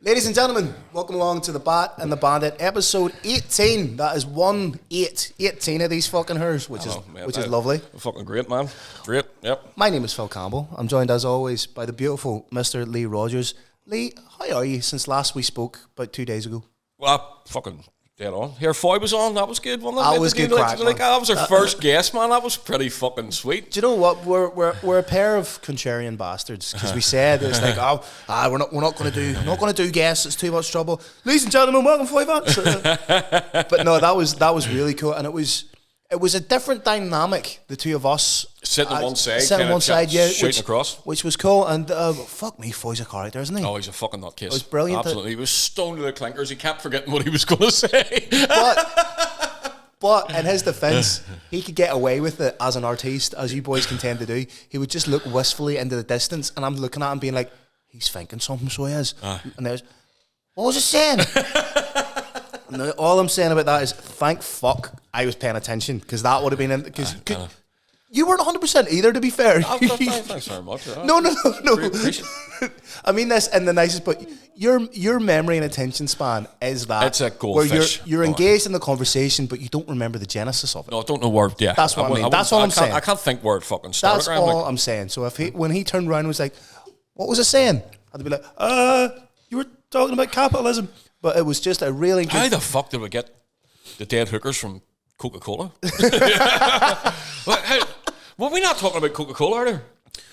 Ladies and gentlemen, welcome along to The Bat and the Bandit, episode 18. That is 18 of these fucking hers, which is lovely. Fucking great, man. Great, yep. My name is Phil Campbell. I'm joined, as always, by the beautiful Mr. Lee Rogers. Lee, how are you since last we spoke about 2 days ago? Well, fucking dead on. Here, Foy was on. That was good, wasn't it? That was good crack, man. That was our first guest, man. That was pretty fucking sweet. Do you know what? We're a pair of contrarian bastards because we said it's like, we're not going to do guests. It's too much trouble. Ladies and gentlemen, welcome Foy Vance. But no, that was really cool, and it was a different dynamic. The two of us sitting on one side, shooting across, which was cool. And fuck me, Foy's a character, isn't he? Oh, he's a fucking nutcase. It was brilliant. Absolutely, he was stoned to the clinkers. He kept forgetting what he was going to say. But in his defence, he could get away with it as an artiste, as you boys can tend to do. He would just look wistfully into the distance, and I'm looking at him being like, he's thinking something, so he is. And there's, what was it saying? And all I'm saying about that is, thank fuck I was paying attention, because that would have been... Because you weren't 100% either, to be fair. Thanks very much. No. I mean this in the nicest, but your memory and attention span is that. It's a goldfish. Where you're engaged in the conversation, but you don't remember the genesis of it. No, I don't know where. Yeah, that's what I mean. That's all I'm saying. I can't think where it fucking started. That's all I'm saying. So when he turned around and was like, "What was it saying?" I'd be like, "You were talking about capitalism," but it was just a really. How the fuck did we get the dead hookers from Coca-Cola? Were we not talking about Coca-Cola earlier?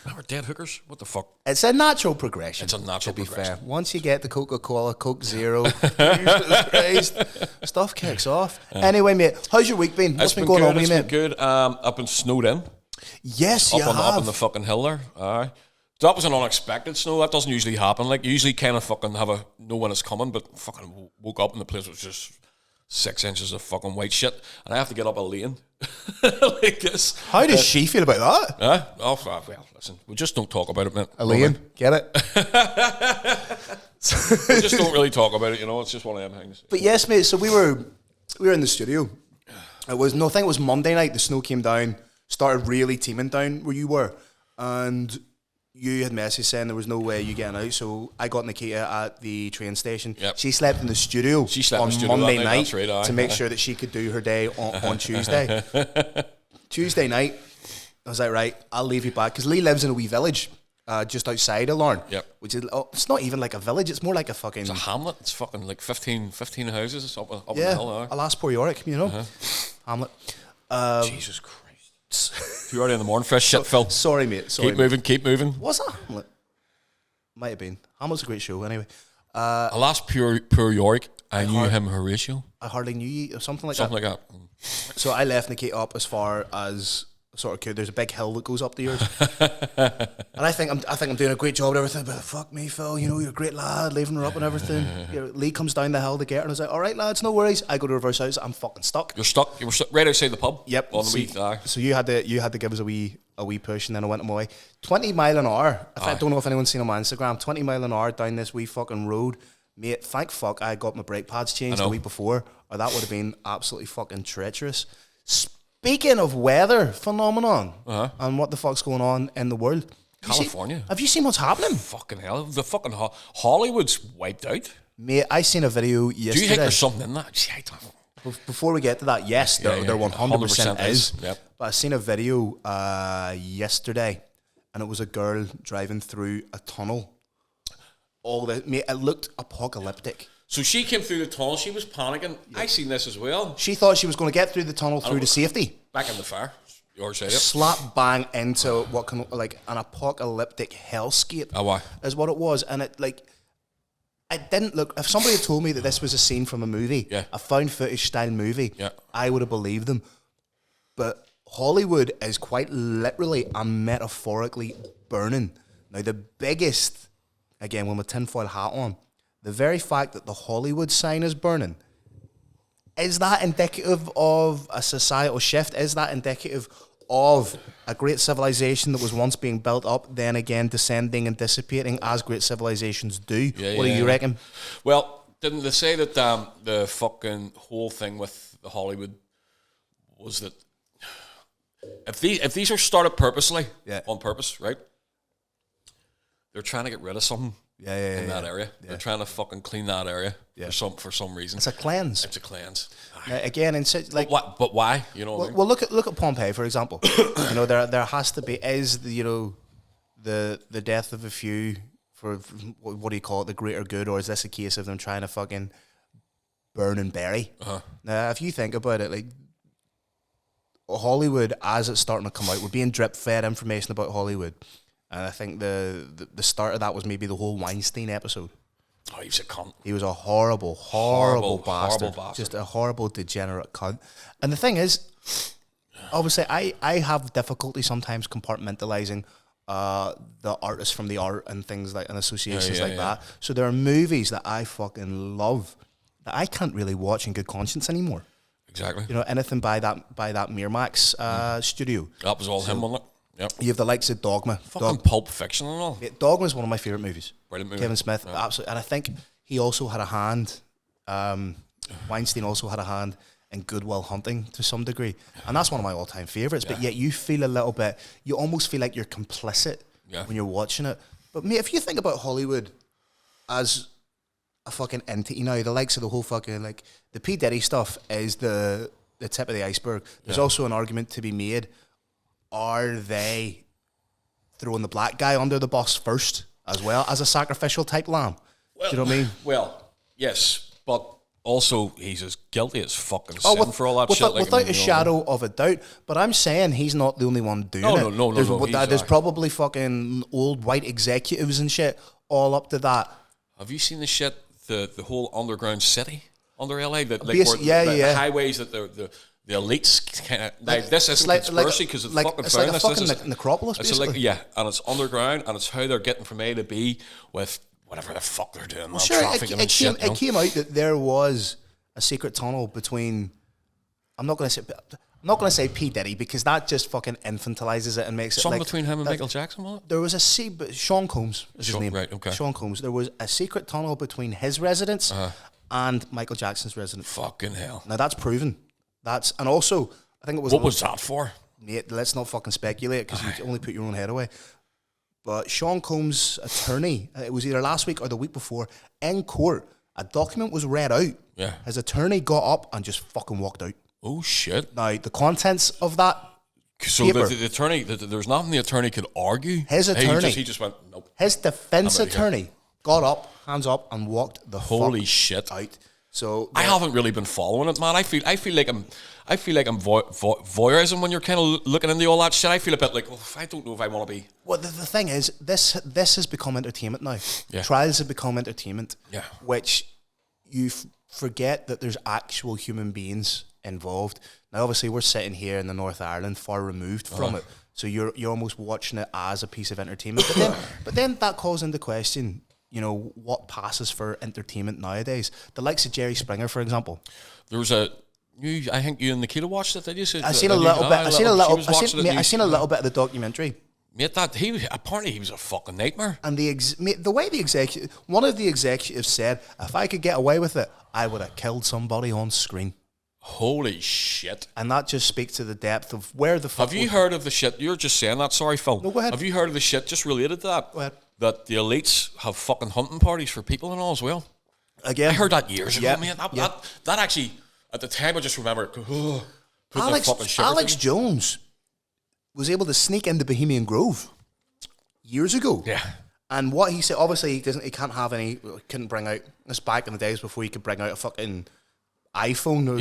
Remember dead hookers? What the fuck? It's a natural progression. It's a natural progression. Fair. Once you get the Coca-Cola, Coke Zero, Jesus Christ, stuff kicks off. Anyway, mate, how's your week been? What's been going on with you, mate? It's been good. I've been snowed in. Yes, up on the fucking hill there. Aye. That was an unexpected snow. That doesn't usually happen. Like, you usually kind of fucking know when it's coming, but fucking woke up and the place was just 6 inches of fucking white shit, and I have to get up a lane like this. How does she feel about that? Well, listen, we just don't talk about it, man. Elaine, get it? We just don't really talk about it, you know. It's just one of them things. But yes, mate. So we were in the studio. I think it was Monday night. The snow came down, started really teeming down where you were, and you had messaged saying there was no way you getting out, so I got Nikita at the train station. Yep. She slept in the studio on Monday night to make sure that she could do her day on Tuesday. Tuesday night, I was like, right, I'll leave you back, because Lee lives in a wee village just outside of Larne. Yep. Which is, it's not even like a village, it's more like a fucking... It's a hamlet. It's fucking like 15 houses up the hill. Alas, poor Yorick, you know. Hamlet. Jesus Christ. 2 early in the morning for shit, Phil. Sorry, mate. Keep moving. Was that Hamlet? Might have been. Hamlet's a great show, anyway. Alas, poor Yorick. I knew him, Horatio. I hardly knew you, or something like that. So I left Nikita up as far as sort of could. There's a big hill that goes up the yours, and I think I'm doing a great job and everything. But fuck me, Phil. You know, you're a great lad, leaving her up and everything. Lee comes down the hill to get her, and I was like, all right, lads, no worries. I go to reverse house. I'm fucking stuck. You're stuck. You were right outside the pub. Yep. On the week. So you had to give us a wee push, and then I went on my way. 20 mile an hour. I don't know if anyone's seen on my Instagram. 20 mile an hour down this wee fucking road. Mate, thank fuck I got my brake pads changed the week before, or that would have been absolutely fucking treacherous. Speaking of weather phenomenon and what the fuck's going on in the world, California. Have you seen what's happening? Fucking hell, the fucking Hollywood's wiped out. Mate, I seen a video yesterday. Do you think there's something in that? Before we get to that, yes, there 100% is. Yep. But I seen a video yesterday, and it was a girl driving through a tunnel. Mate, it looked apocalyptic. So she came through the tunnel. She was panicking. Yeah. I seen this as well. She thought she was going to get through the tunnel through to safety. Back in the fire. Your side. Slap bang into what can like an apocalyptic hellscape. Oh, why? Is what it was, and it didn't look. If somebody had told me that this was a scene from a movie, a found footage style movie, I would have believed them. But Hollywood is quite literally and metaphorically burning. Now, the biggest, again, with my tinfoil hat on, the very fact that the Hollywood sign is burning, is that indicative of a societal shift? Is that indicative of a great civilization that was once being built up, then again descending and dissipating as great civilizations do? What do you reckon? Well, didn't they say that the fucking whole thing with the Hollywood was that if these are started purposely, on purpose, right? They're trying to get rid of something. in that area. Yeah. They're trying to fucking clean that area for some reason. It's a cleanse. It's a cleanse. Now, again, like, but why? You know. Well, look at Pompeii, for example. You know, there has to be the death of a few for what do you call it, the greater good, or is this a case of them trying to fucking burn and bury? Now, if you think about it, like, Hollywood, as it's starting to come out, we're being drip fed information about Hollywood, and I think the start of that was maybe the whole Weinstein episode. Oh, he was a cunt. He was a horrible bastard. Just a horrible, degenerate cunt. And the thing is, obviously, I have difficulty sometimes compartmentalizing the artists from the art and things like, and associations that. So there are movies that I fucking love that I can't really watch in good conscience anymore. Exactly. You know, anything by that Miramax studio. That was all him, wasn't it? Yep. You have the likes of Dogma. Fucking Pulp Fiction and all. Dogma is one of my favourite movies. Brilliant movie. Kevin Smith, absolutely. And I think he also had a hand, Weinstein also had a hand in Good Will Hunting to some degree. And that's one of my all-time favourites. But yet you feel a little bit, you almost feel like you're complicit when you're watching it. But mate, if you think about Hollywood as a fucking entity now, the likes of the whole fucking, like, the P. Diddy stuff is the tip of the iceberg. There's also an argument to be made. Are they throwing the black guy under the bus first as well as a sacrificial type lamb? Well, do you know what I mean? Well, yes, but also he's as guilty as fucking sin for all that shit. Without a shadow of a doubt. But I'm saying he's not the only one doing it. No. There's probably fucking old white executives and shit all up to that. Have you seen the shit, the whole underground city under LA? The highways that the elites kind of. Like, this isn't conspiracy because it's fucking it's found. like a fucking necropolis, basically. And it's underground, and it's how they're getting from A to B with whatever the fuck they're doing. Well, sure, it came out that there was a secret tunnel between. I'm not going to say P. Diddy because that just fucking infantilizes it and makes it. Something like, between him and Michael Jackson, was it? There was Sean Combs is his name. Right, okay. Sean Combs. There was a secret tunnel between his residence and Michael Jackson's residence. Fucking hell. Now that's proven. And also, I think it was. What was that for? Mate, let's not fucking speculate because you only put your own head away. But Sean Combs' attorney, it was either last week or the week before, in court, a document was read out. Yeah. His attorney got up and just fucking walked out. Oh, shit. Now, the contents of that paper, the attorney, there's nothing the attorney could argue? His attorney. He just went, nope. His defense attorney got up, hands up, and walked the Holy fuck shit. out. So I haven't really been following it, man. I feel like I'm voyeurism when you're kind of looking into all that shit. I feel a bit like, I don't know if I want to be. Well, the thing is, this has become entertainment now. Yeah. Trials have become entertainment. Yeah. Which you forget that there's actual human beings involved. Now, obviously, we're sitting here in the North Ireland, far removed from it. So you're almost watching it as a piece of entertainment. But then that calls into question, you know, what passes for entertainment nowadays. The likes of Jerry Springer, for example. There was I think you and Nikita watched it, did you? I seen a little bit. I seen a little bit of the documentary. Mate, apparently he was a fucking nightmare. And the way one of the executives said, if I could get away with it, I would have killed somebody on screen. Holy shit. And that just speaks to the depth of where the fuck. Have you heard of the shit? You're just saying that. Sorry, Phil. No, go ahead. Have you heard of the shit just related to that? Go ahead. That the elites have fucking hunting parties for people and all as well. Again, I heard that years ago, man. That actually, at the time, I just remember Alex Jones was able to sneak into Bohemian Grove years ago. Yeah. And what he said, obviously, he couldn't bring out, this back in the days before he could bring out a fucking iPhone.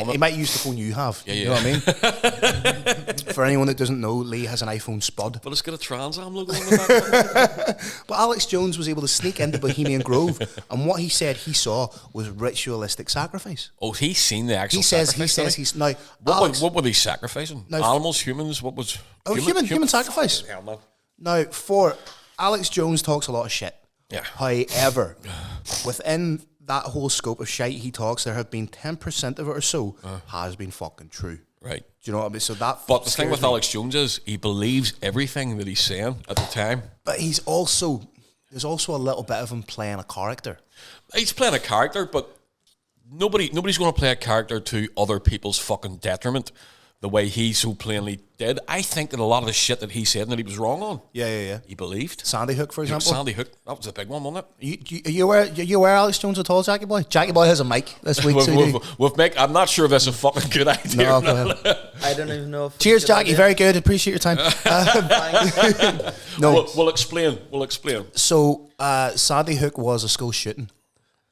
He might use the phone you have. You know what I mean? For anyone that doesn't know, Lee has an iPhone Spud. But it's got a Trans Am logo on the back. But Alex Jones was able to sneak into Bohemian Grove, and what he said he saw was ritualistic sacrifice. Oh, he's seen the actual sacrifice. He says he's now. What were they sacrificing? Animals, humans? What was? Human sacrifice. Hell, man. Now, for Alex Jones talks a lot of shit. Yeah. However, within that whole scope of shite he talks, there have been 10% of it or so has been fucking true. Right. Do you know what I mean? So that. But the thing with Alex Jones is he believes everything that he's saying at the time. But there's also a little bit of him playing a character. He's playing a character, but nobody's going to play a character to other people's fucking detriment. the way he so plainly did, I think that a lot of the shit that he said and that he was wrong on, he believed. Sandy Hook, for example. Sandy Hook, that was a big one, wasn't it? You aware Alex Jones at all, Jackie Boy? Jackie Boy has a mic this week. I'm not sure if that's a fucking good idea. No, go ahead. I don't even know. Cheers, Jackie. Idea. Very good. Appreciate your time. No, we'll explain. So, Sandy Hook was a school shooting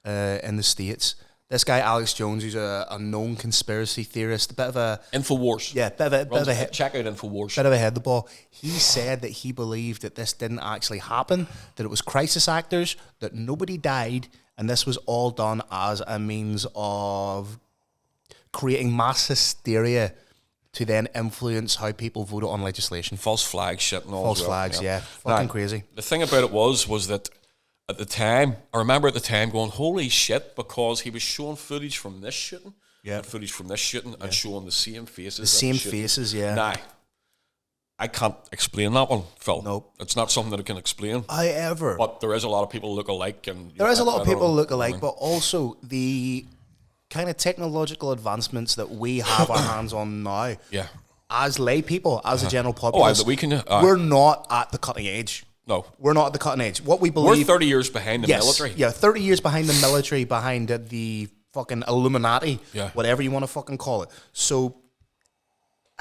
in the States. This guy, Alex Jones, who's a known conspiracy theorist, a bit of a... Infowars. Yeah, bit of a check out Infowars. Bit of a head the ball. He said that he believed that this didn't actually happen, that it was crisis actors, that nobody died, and this was all done as a means of creating mass hysteria to then influence how people voted on legislation. False flag shit and all. False flags, yeah. Fucking crazy. The thing about it was that at the time, I remember at the time going, holy shit, because he was showing footage from this shooting, and footage from this shooting, and showing the same faces. The same faces, yeah. Now, I can't explain that one, Phil. Nope. It's not something that I can explain. However. But there is a lot of people look alike. And there is a lot of people look alike, but also the kind of technological advancements that we have our hands on now. Yeah. As lay people, as a general populace, we're not at the cutting edge. No. We're not at the cutting edge. What we believe... We're 30 years behind the military. Yeah, 30 years behind the military, behind the fucking Illuminati, whatever you want to fucking call it. So,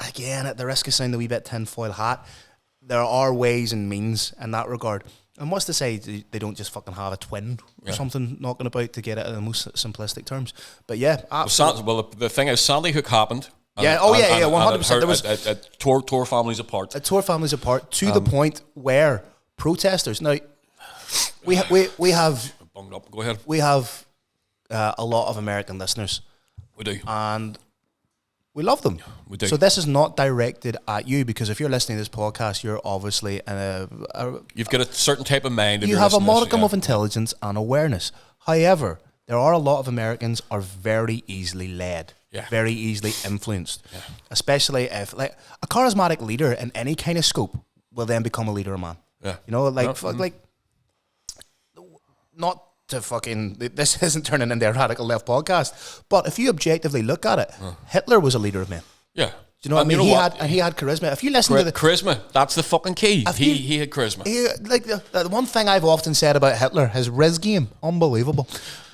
again, at the risk of sounding a wee bit tinfoil hat, there are ways and means in that regard. And what's to say they don't just fucking have a twin or something knocking about to get it in the most simplistic terms. But yeah, absolutely. Well, the thing is, Sandy Hook happened. 100%. There was tore families apart. It tore families apart to the point where protesters. Now, we have bunged up. Go ahead. We have a lot of American listeners. We do, and we love them. We do. So this is not directed at you, because if you're listening to this podcast, you're obviously you've got a certain type of mind. You have a modicum of intelligence and awareness. However, there are a lot of Americans are very easily led. Yeah. Very easily influenced. Yeah. Especially if, like, a charismatic leader in any kind of scope will then become a leader of man. Yeah. You know, like, like, not to fucking, this isn't turning into a radical left podcast, but if you objectively look at it, Hitler was a leader of men. Yeah. Do you know what I mean? He had charisma. If you listen to the charisma, that's the fucking key. He had charisma. Like the one thing I've often said about Hitler, his riz game, unbelievable.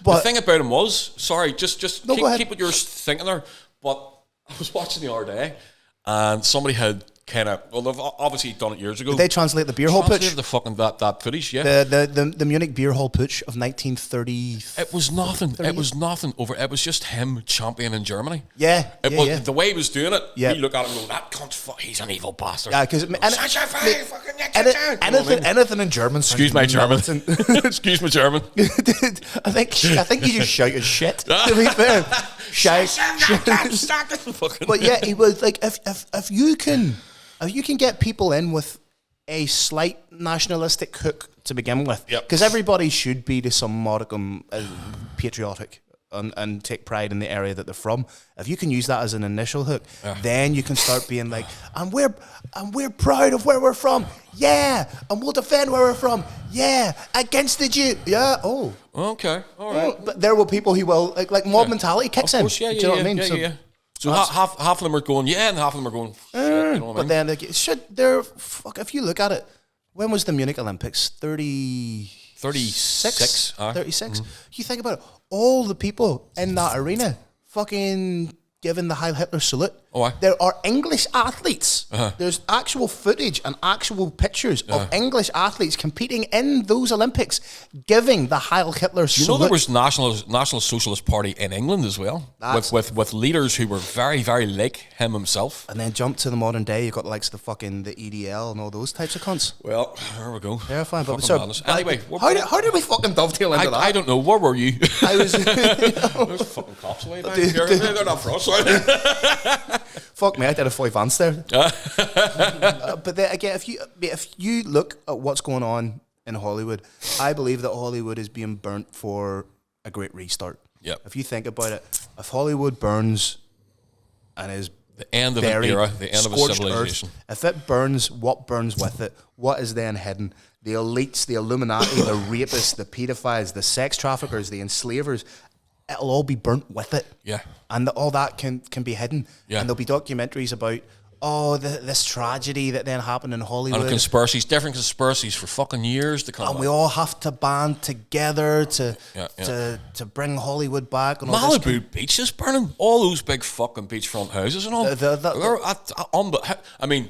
But the thing about him was, sorry, just keep what you're thinking there. But I was watching the other day, and somebody had kind of, well, they've obviously done it years ago. Did they translate the beer hall putsch? The fucking that footage, yeah. The Munich beer hall putsch of 1930. It was nothing. It was nothing over. It was just him championing Germany. Yeah, it was the way he was doing it. Yeah. You look at him and go, that cunt, he's an evil bastard. Yeah, because anything in German. Excuse my German. Excuse my German. I think you just shouted shit. To be fair, shout. But yeah, he was like, if you can get people in with a slight nationalistic hook to begin with, because everybody should be to some modicum patriotic and take pride in the area that they're from. If you can use that as an initial hook, then you can start being like, and we're proud of where we're from, and we'll defend where we're from, against the Jew, oh, okay, all right. But there will people who will like mob mentality kicks in. Course, do you know what I mean? So half of them are going, and half of them are going, shit, you know what I mean? Then if you look at it, when was the Munich Olympics? 36? 36? You think about it, all the people in that arena fucking giving the Heil Hitler salute. There are English athletes. There's actual footage and actual pictures of English athletes competing in those Olympics, giving the Heil Hitler salute. You know, there was National Socialist Party in England as well, with leaders who were very, very like him himself. And then jump to the modern day, you've got the likes of the EDL and all those types of cunts. Well, there we go. Yeah, fine. But anyway, how did we fucking dovetail into that? I don't know. Where were you? I was. There's fucking cops away back here. They're not for us. Fuck me, I did a 5 ants there. But then again, if you look at what's going on in Hollywood, I believe that Hollywood is being burnt for a great restart. Yep. If you think about it, if Hollywood burns and is the end of an era, the end of a civilization. If it burns, what burns with it? What is then hidden? The elites, the Illuminati, the rapists, the pedophiles, the sex traffickers, the enslavers. it'll all be burnt with it. Yeah. And all that can be hidden. Yeah. And there'll be documentaries about, this tragedy that then happened in Hollywood. And different conspiracies for fucking years to come. And we all have to band together to bring Hollywood back. And Malibu Beach is burning. All those big fucking beachfront houses and all. I mean,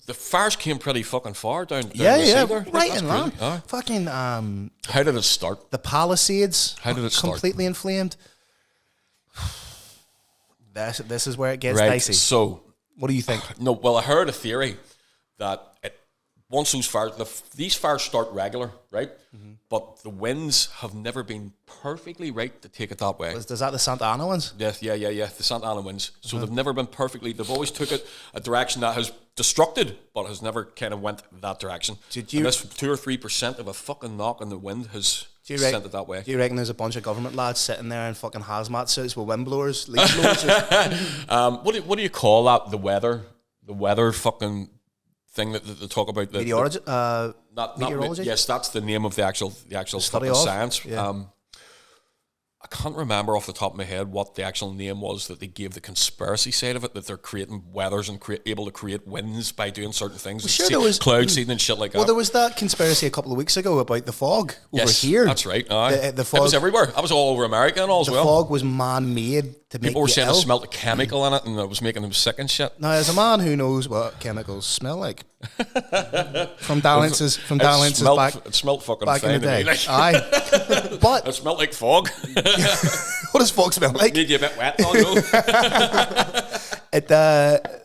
the fires came pretty fucking far down the sea there. Right in line. Fucking. How did it start? The Palisades. How did it start? Completely inflamed. This is where it gets dicey. So, what do you think? No, well, I heard a theory that once these fires start regular, right? Mm-hmm. But the winds have never been perfectly right to take it that way. Is that the Santa Ana ones? Yeah, the Santa Ana winds. So they've never been perfectly. They've always took it a direction that has destructed, but has never kind of went that direction. And this 2 or 3% of a fucking knock on the wind has sent it that way. Do you reckon there's a bunch of government lads sitting there in fucking hazmat suits with wind blowers, leaf blowers? What do you call that? The weather fucking thing that they talk about. Meteorology? Yes, that's the name of the actual fucking science. Yeah. I can't remember off the top of my head what the actual name was that they gave the conspiracy side of it, that they're creating weathers and able to create winds by doing certain things. Well, there was cloud seeding and shit like that. Well, there was that conspiracy a couple of weeks ago about the fog over here. That's right. The fog, it was everywhere. I was all over America and all as well. The fog was man-made to make people were saying it smelled a chemical in it and it was making them sick and shit. Now, as a man who knows what chemicals smell like, from Dallance's back, it smelled fucking back in the day. Aye, but it smelled like fog. What does fog smell like? Made you a bit wet, though.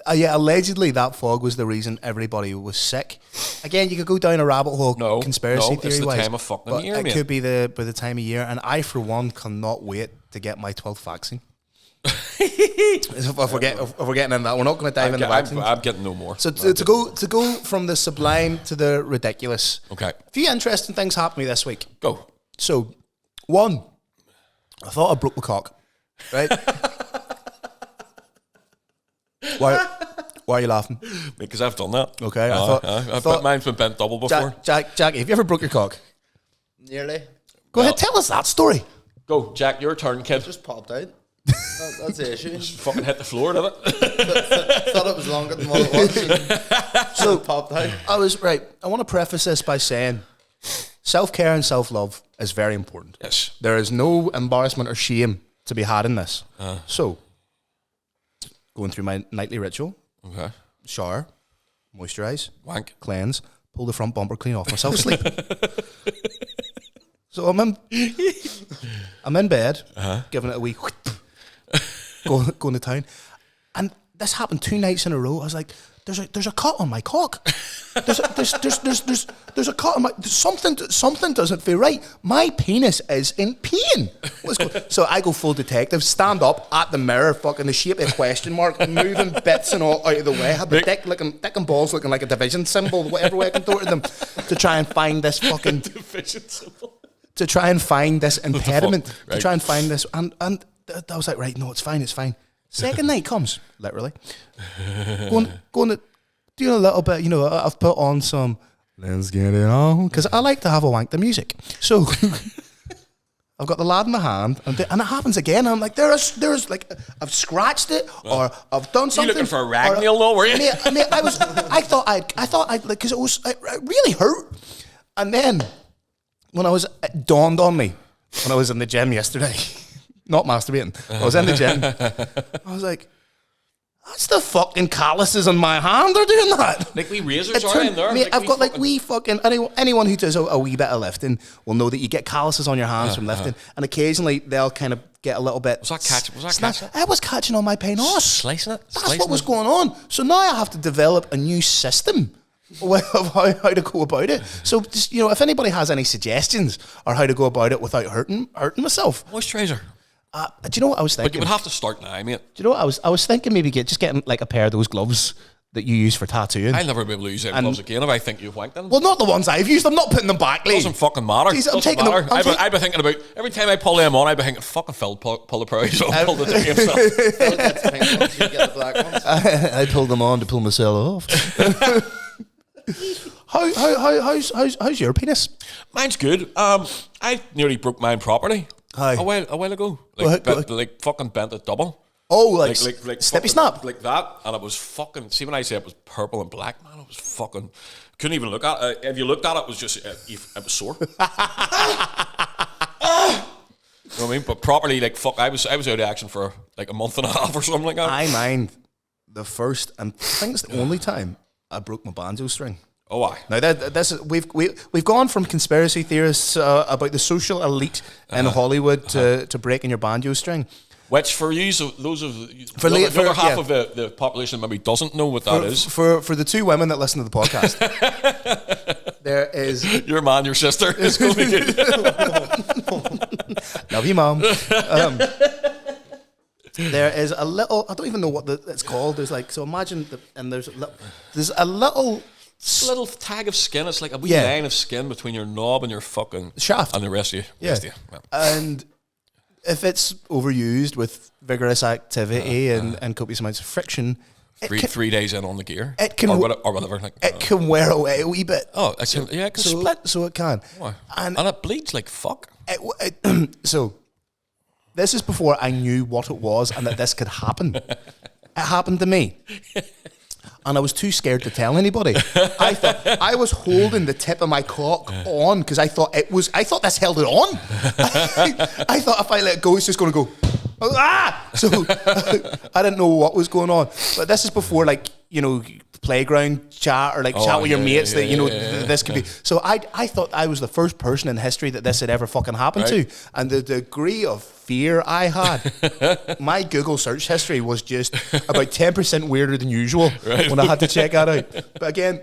Allegedly that fog was the reason everybody was sick. Again, you could go down a rabbit hole conspiracy theory it's the wise. Time of fucking year, it could be by the time of year, and I for one cannot wait to get my 12th vaccine. if we're getting in that, we're not going to dive into vaccines. I'm getting no more. So to go from the sublime to the ridiculous. Okay. A few interesting things happened to me this week. Go. So, one, I thought I broke my cock. Right? Why are you laughing? Because I've done that. Okay. I thought mine's been bent double before. Jackie, have you ever broke your cock? Nearly. Go ahead, tell us that story. Go, Jack, your turn, kid. Just popped out. That's the issue. Just fucking hit the floor, did it? Thought it was longer than what it was. So popped out. I want to preface this by saying self-care and self-love is very important. Yes. There is no embarrassment or shame to be had in this. So, going through my nightly ritual. Okay. Shower, moisturize, wank, cleanse, pull the front bumper clean off myself, sleep. So I'm in bed, giving it a wee going to town, and this happened 2 nights in a row. I was like, "There's a cut on my cock. There's a cut on my something doesn't feel right. My penis is in pain." So I go full detective, stand up at the mirror, fucking the shape of a question mark, moving bits and all out of the way. I had the dick and balls looking like a division symbol, whatever way I can throw to them, to try and find this fucking division symbol. To try and find this impediment, right. to try and find this, and I was like, right, no, it's fine. Second night comes, literally, going to doing a little bit, I've put on some "Let's Get It On" because I like to have a wank the music. So I've got the lad in my hand, and it happens again. And I'm like, there's like, I've scratched it, or I've done something. You looking for a Ragnall, though, were you? I thought I'd like, because it really hurt, and then. It dawned on me when I was in the gym yesterday, not masturbating, I was in the gym, I was like, that's the fucking calluses on my hand, they're doing that. Like wee razors are in there. Mate, I've got like wee fucking, anyone who does a wee bit of lifting will know that you get calluses on your hands from lifting, and occasionally they'll kind of get a little bit. Was that catching? I was catching on my penis. Slicing it? That's what was going on. So now I have to develop a new system of how to go about it. So just, if anybody has any suggestions or how to go about it without hurting myself. Moisturizer. Do you know what I was thinking? But you would have to start now, mate. Do you know what I was thinking? Maybe getting like a pair of those gloves that you use for tattooing. I'll never be able to use any gloves again if I think you've wanked them. Well, not the ones I've used. I'm not putting them back, Lee. Doesn't fucking matter. Jeez, I've been thinking about, every time I pull them on, I've been thinking, fucking Phil, pull the prize on, pull the thing himself. Phil gets the pink ones, you get the black ones. I pulled them on to pull myself off. How's your penis? Mine's good. I nearly broke mine properly. Hi. a while ago. Like fucking bent a double. Oh, like fucking, Snippy Snap? Like that. And it was fucking, see when I say it was purple and black, man, it was fucking, couldn't even look at it. If you looked at it, it was just, it was sore. You know what I mean? But properly, like, fuck, I was out of action for like a month and a half or something like that. I mind the first, and I think it's the only time I broke my banjo string. Oh, aye. Now this is, we've gone from conspiracy theorists about the social elite in Hollywood to breaking your banjo string. Which for you, so those of the other half of the population maybe doesn't know what that is. For the two women that listen to the podcast, there is your man, your sister. It's going to be good. Love you, Mom. There is a little, I don't even know what it's called. There's like, so imagine, there's a little tag of skin. It's like a wee line of skin between your knob and your fucking shaft and the rest of you. Yeah. And if it's overused with vigorous activity and copious amounts of friction, 3 days in on the gear, it can or whatever. Like, it can wear away a wee bit. Oh, it can split. So it can, and it bleeds like fuck. So this is before I knew what it was and that this could happen. It happened to me. And I was too scared to tell anybody. I thought I was holding the tip of my cock on because I thought this held it on. I thought if I let go, it's just going to go. Ah! So I didn't know what was going on. But this is before, like, you know, playground chat or like chat with your mates that, you know, this could be. So I thought I was the first person in history that this had ever fucking happened to. And the degree of fear I had, my Google search history was just about 10% weirder than usual when I had to check that out. But again,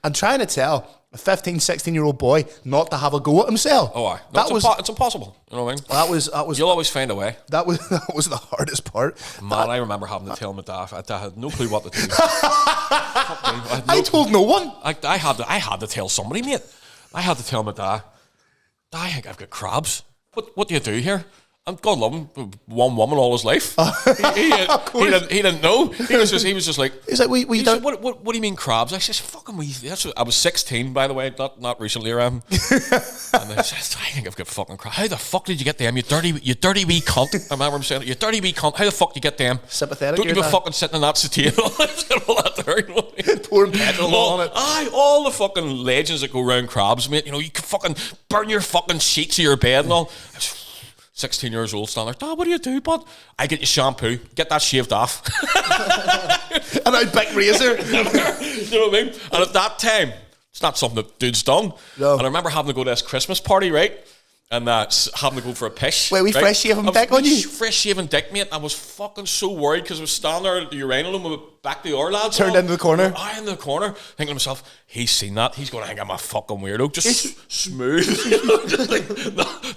I'm trying to tell a 15, 16-year-old boy not to have a go at himself. Oh, aye. It's impossible. You know what I mean? That was. You'll always find a way. That was the hardest part. Man, I remember having to tell my dad. I had no clue what to do. I told no one. I had to tell somebody, mate. I had to tell my dad. I think I've got crabs. What do you do here? And God love him, one woman all his life. He didn't know. He was just like, he's like, we don't. Said, what do you mean crabs? I said, fucking I was 16, by the way, not recently around. And I said, I think I've got fucking crabs. How the fuck did you get them? You dirty wee cunt. I remember him saying, you dirty wee cunt. How the fuck did you get them? Sympathetic. Don't you be fucking sitting in that settee all that there, you know? Pouring petrol on it. Aye, all the fucking legends that go around crabs, mate. You know, you can fucking burn your fucking sheets of your bed and all. 16 years old, standing there, Dad, what do you do, bud? I get you shampoo, get that shaved off. And a big razor. You know what I mean? And at that time, it's not something that dude's done. No. And I remember having to go to this Christmas party, right? And having to go for a piss. Wait, fresh shaven dick on you? Fresh shaven dick, mate. I was fucking so worried because I was standing there at the urinal room with back to the other lads. Turned into the corner. I in the corner, thinking to myself, he's seen that. He's going to think I'm a fucking weirdo. Just smooth. Just like,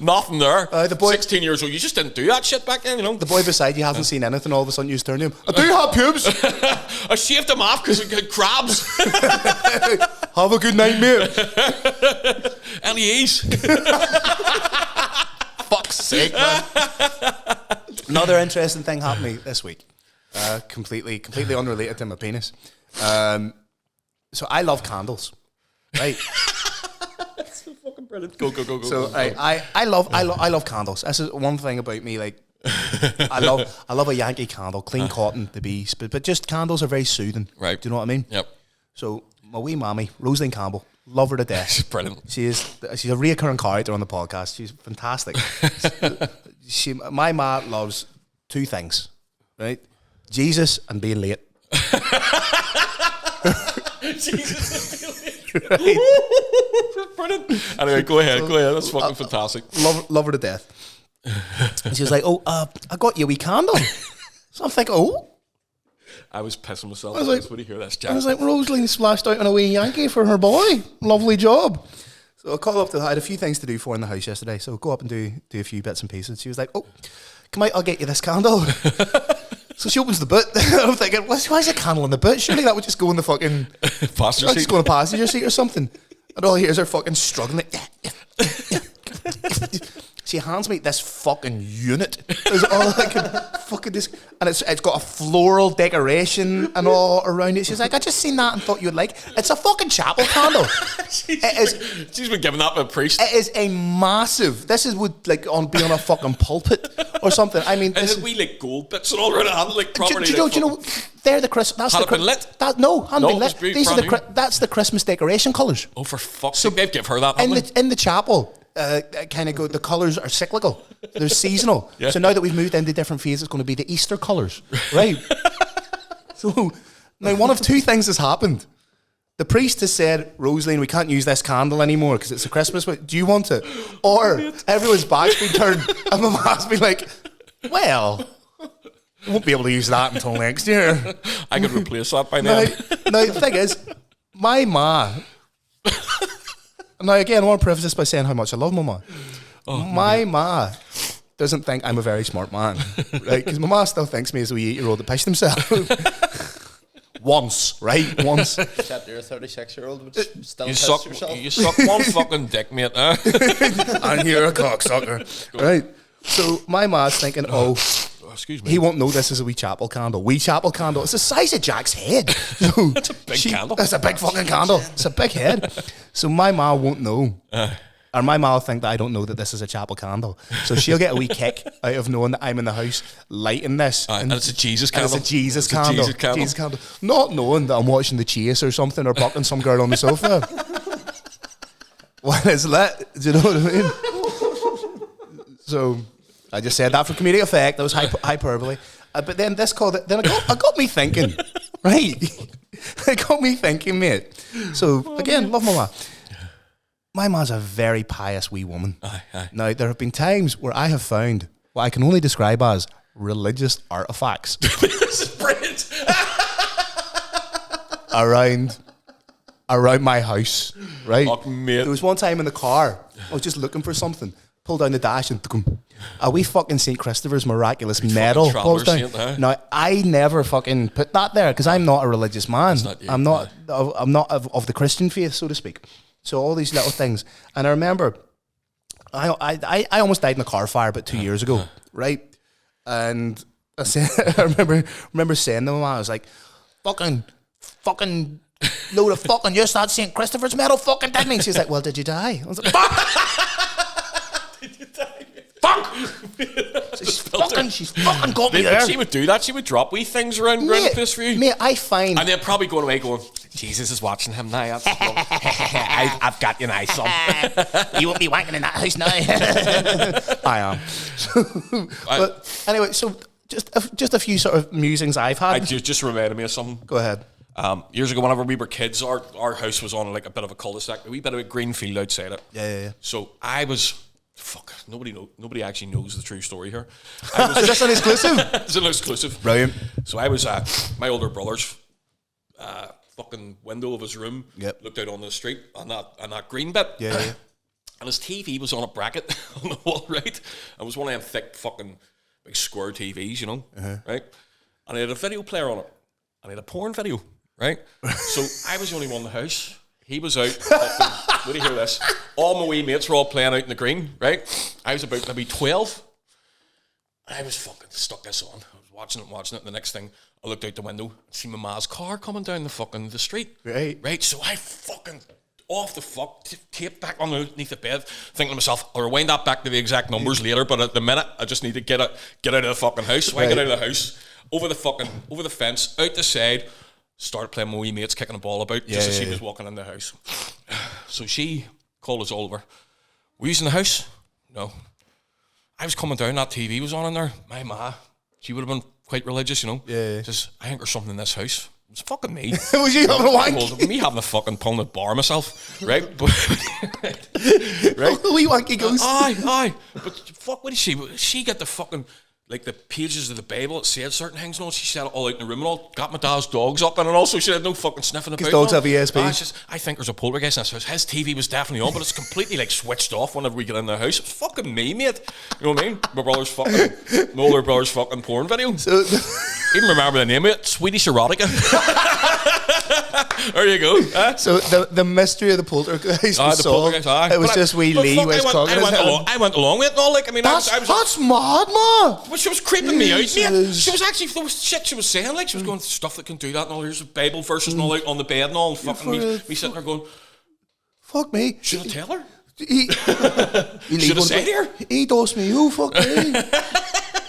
nothing there. The boy, 16 years old. You just didn't do that shit back then, you know. The boy beside you hasn't seen anything. All of a sudden you just turn to him. I do have pubes. I shaved them off because I had crabs. Have a good night, mate. Any ease? Fuck's sake, man. Another interesting thing happened to me this week. Completely unrelated to my penis. So I love candles, right? That's so fucking brilliant. Go. So I love candles. This is one thing about me. Like I love a Yankee candle, clean cotton, the bees, but just candles are very soothing. Right. Do you know what I mean? Yep. So my wee mammy, Rosalind Campbell, love her to death. She's brilliant. She's a reoccurring character on the podcast. She's fantastic. My ma loves two things, right? Jesus and being late. Jesus and being late. Brilliant. Anyway, go ahead. That's fucking fantastic. Love her to death. And she was like, "Oh, I got you a wee candle." So I'm thinking, "Oh." I was pissing myself. I was like, what do you hear this, Jack? I was like, Rosalind splashed out on a wee Yankee for her boy. Lovely job. So I called up to her. I had a few things to do for her in the house yesterday. So I'll go up and do a few bits and pieces. She was like, "Oh, come out, I'll get you this candle." So she opens the boot. I'm thinking, why is a candle in the boot? Surely that would just go in the fucking passenger seat. Just go in the passenger seat or something. And all I hear is her fucking struggling. She hands me this fucking unit. It's all like fucking this, and it's got a floral decoration and all around it. She's like, I just seen that and thought you'd like. It's a fucking chapel candle. She's been giving that to a priest. It is a massive. This would like be on a fucking pulpit or something. I mean, and we like gold bits and all around the handle, like properly. Do you know? They're the Christmas. Had it been lit? Hadn't been lit. These are that's the Christmas decoration colours. Oh, for fuck's sake! They've give her that. In the chapel. Kind of go. The colours are cyclical. They're seasonal. Yeah. So now that we've moved into different phases, it's going to be the Easter colours, right? So now one of two things has happened. The priest has said, Rosaline, we can't use this candle anymore because it's a Christmas. Do you want it? Or everyone's back's been turned, and my ma's been like, well, I won't be able to use that until next year. I could replace that by now. Now the thing is, my ma. Now, again, I want to preface this by saying how much I love my ma. My ma doesn't think I'm a very smart man, right? Because my ma still thinks me as a wee 8-year-old that pissed himself. Once, right? Once. Except you're a 36-year-old, which still you piss suck, yourself. You suck one fucking dick, mate. And you're a cocksucker. Right? So my ma's thinking, excuse me. He won't know this is a wee chapel candle. Wee chapel candle. It's the size of Jack's head. So that's a big candle. It's a big fucking candle. It's a big head. So my ma won't know. Or my ma will think that I don't know that this is a chapel candle. So she'll get a wee kick out of knowing that I'm in the house lighting this. And it's a Jesus candle. It's a Jesus candle. Jesus candle. Not knowing that I'm watching The Chase or something or bucking some girl on the sofa. When it's lit. Do you know what I mean? So I just said that for comedic effect. That was hyperbole. But then this called it. Then it got me thinking. Right? It got me thinking, mate. So again, love my ma. My ma's a very pious wee woman. Aye. Now, there have been times where I have found what I can only describe as religious artifacts. This is brilliant. around my house, right? Oh, mate. There was one time in the car, I was just looking for something, pulled down the dash and a wee fucking St. Christopher's miraculous medal pulls down. Saint, now, I never fucking put that there because I'm not a religious man. I'm not of the Christian faith, so to speak. So all these little things. And I remember, I almost died in a car fire about 2 years ago, right? And I remember saying to my mom, I was like, fucking load of fucking use that St. Christopher's medal fucking dead me. She's like, well, did you die? I was like, fuck! Did you die? Fuck! She's fucking got me there. She would do that. She would drop wee things around the place for you. Mate, I find... And then probably going away going, Jesus is watching him now. I've got you now, son. You won't be wanking in that house now. I am. But anyway, so just a few sort of musings I've had. Just reminded me of something. Go ahead. Years ago, whenever we were kids, our house was on like a bit of a cul-de-sac, a wee bit of a green field outside it. Yeah. So I was... Fuck, nobody actually knows the true story here. Is this an exclusive? It's an exclusive. Brilliant. So I was at my older brother's fucking window of his room, looked out on the street on that green bit. Yeah. And his TV was on a bracket on the wall, right? It was one of them thick fucking big square TVs, you know, right? And it had a video player on it. And it had a porn video, right? So I was the only one in the house. He was out fucking, wait to hear this. All my wee mates were all playing out in the green, right? I was about maybe 12. I was fucking stuck this on. I was watching it. The next thing, I looked out the window and see my ma's car coming down the street. Right? So I fucking off the fuck, tape back underneath the bed, thinking to myself, I'll rewind that back to the exact numbers later, but at the minute, I just need to get out of the fucking house. So I get out of the house, over the fence, out the side, started playing my wee mates, kicking the ball about, just as she was walking in the house. So she called us all over. Were you in the house? No. I was coming down, that TV was on in there. My ma, she would have been quite religious, you know. Yeah. Says, I think there's something in this house. It was fucking me. Was you having a wank? Me having a fucking pounded bar myself, right? Right? Wee wanky goes. Aye. But fuck, what did she? She got the fucking... Like the pages of the Bible, it said certain things, and all. She said it all out in the room and all. Got my dad's dogs up, and also she had no fucking sniffing about. His dogs have ESP. I think there's a poltergeist in this house. His TV was definitely on, but it's completely like switched off whenever we get in the house. It's fucking me, mate. You know what I mean? My older brother's fucking porn video. So, even remember the name of it? Swedish erotica. There you go. So the mystery of the poltergeist was solved. It was just wee Lee West Coggin. I went along with it and all. Like, I mean, that's mad, man. Well, she was creeping me out, mate. She was actually, there was shit she was saying. Like, she was going, stuff that can do that and all. Here's the Bible verses and all out on the bed and all. And fucking me sitting there going, fuck me. Should I tell her? Should I say to her? He does me, oh fuck me.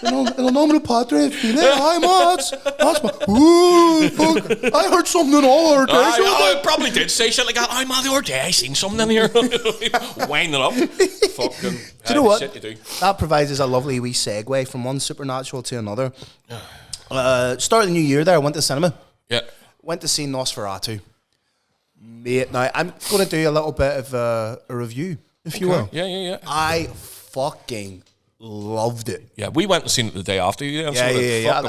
In a nominal padre, hi Mats. That's my. Ooh, fuck. I heard something all our day. I probably did say shit like that. I'm the other day I seen something in here. Winding it up. Fucking. Do you know what? Shit you do. That provides us a lovely wee segue from one supernatural to another. Start of the new year there, I went to cinema. Yeah. Went to see Nosferatu. Mate, now I'm going to do a little bit of a review, if you will. Yeah. I fucking loved it. Yeah, we went and seen it the day after you. Yeah. I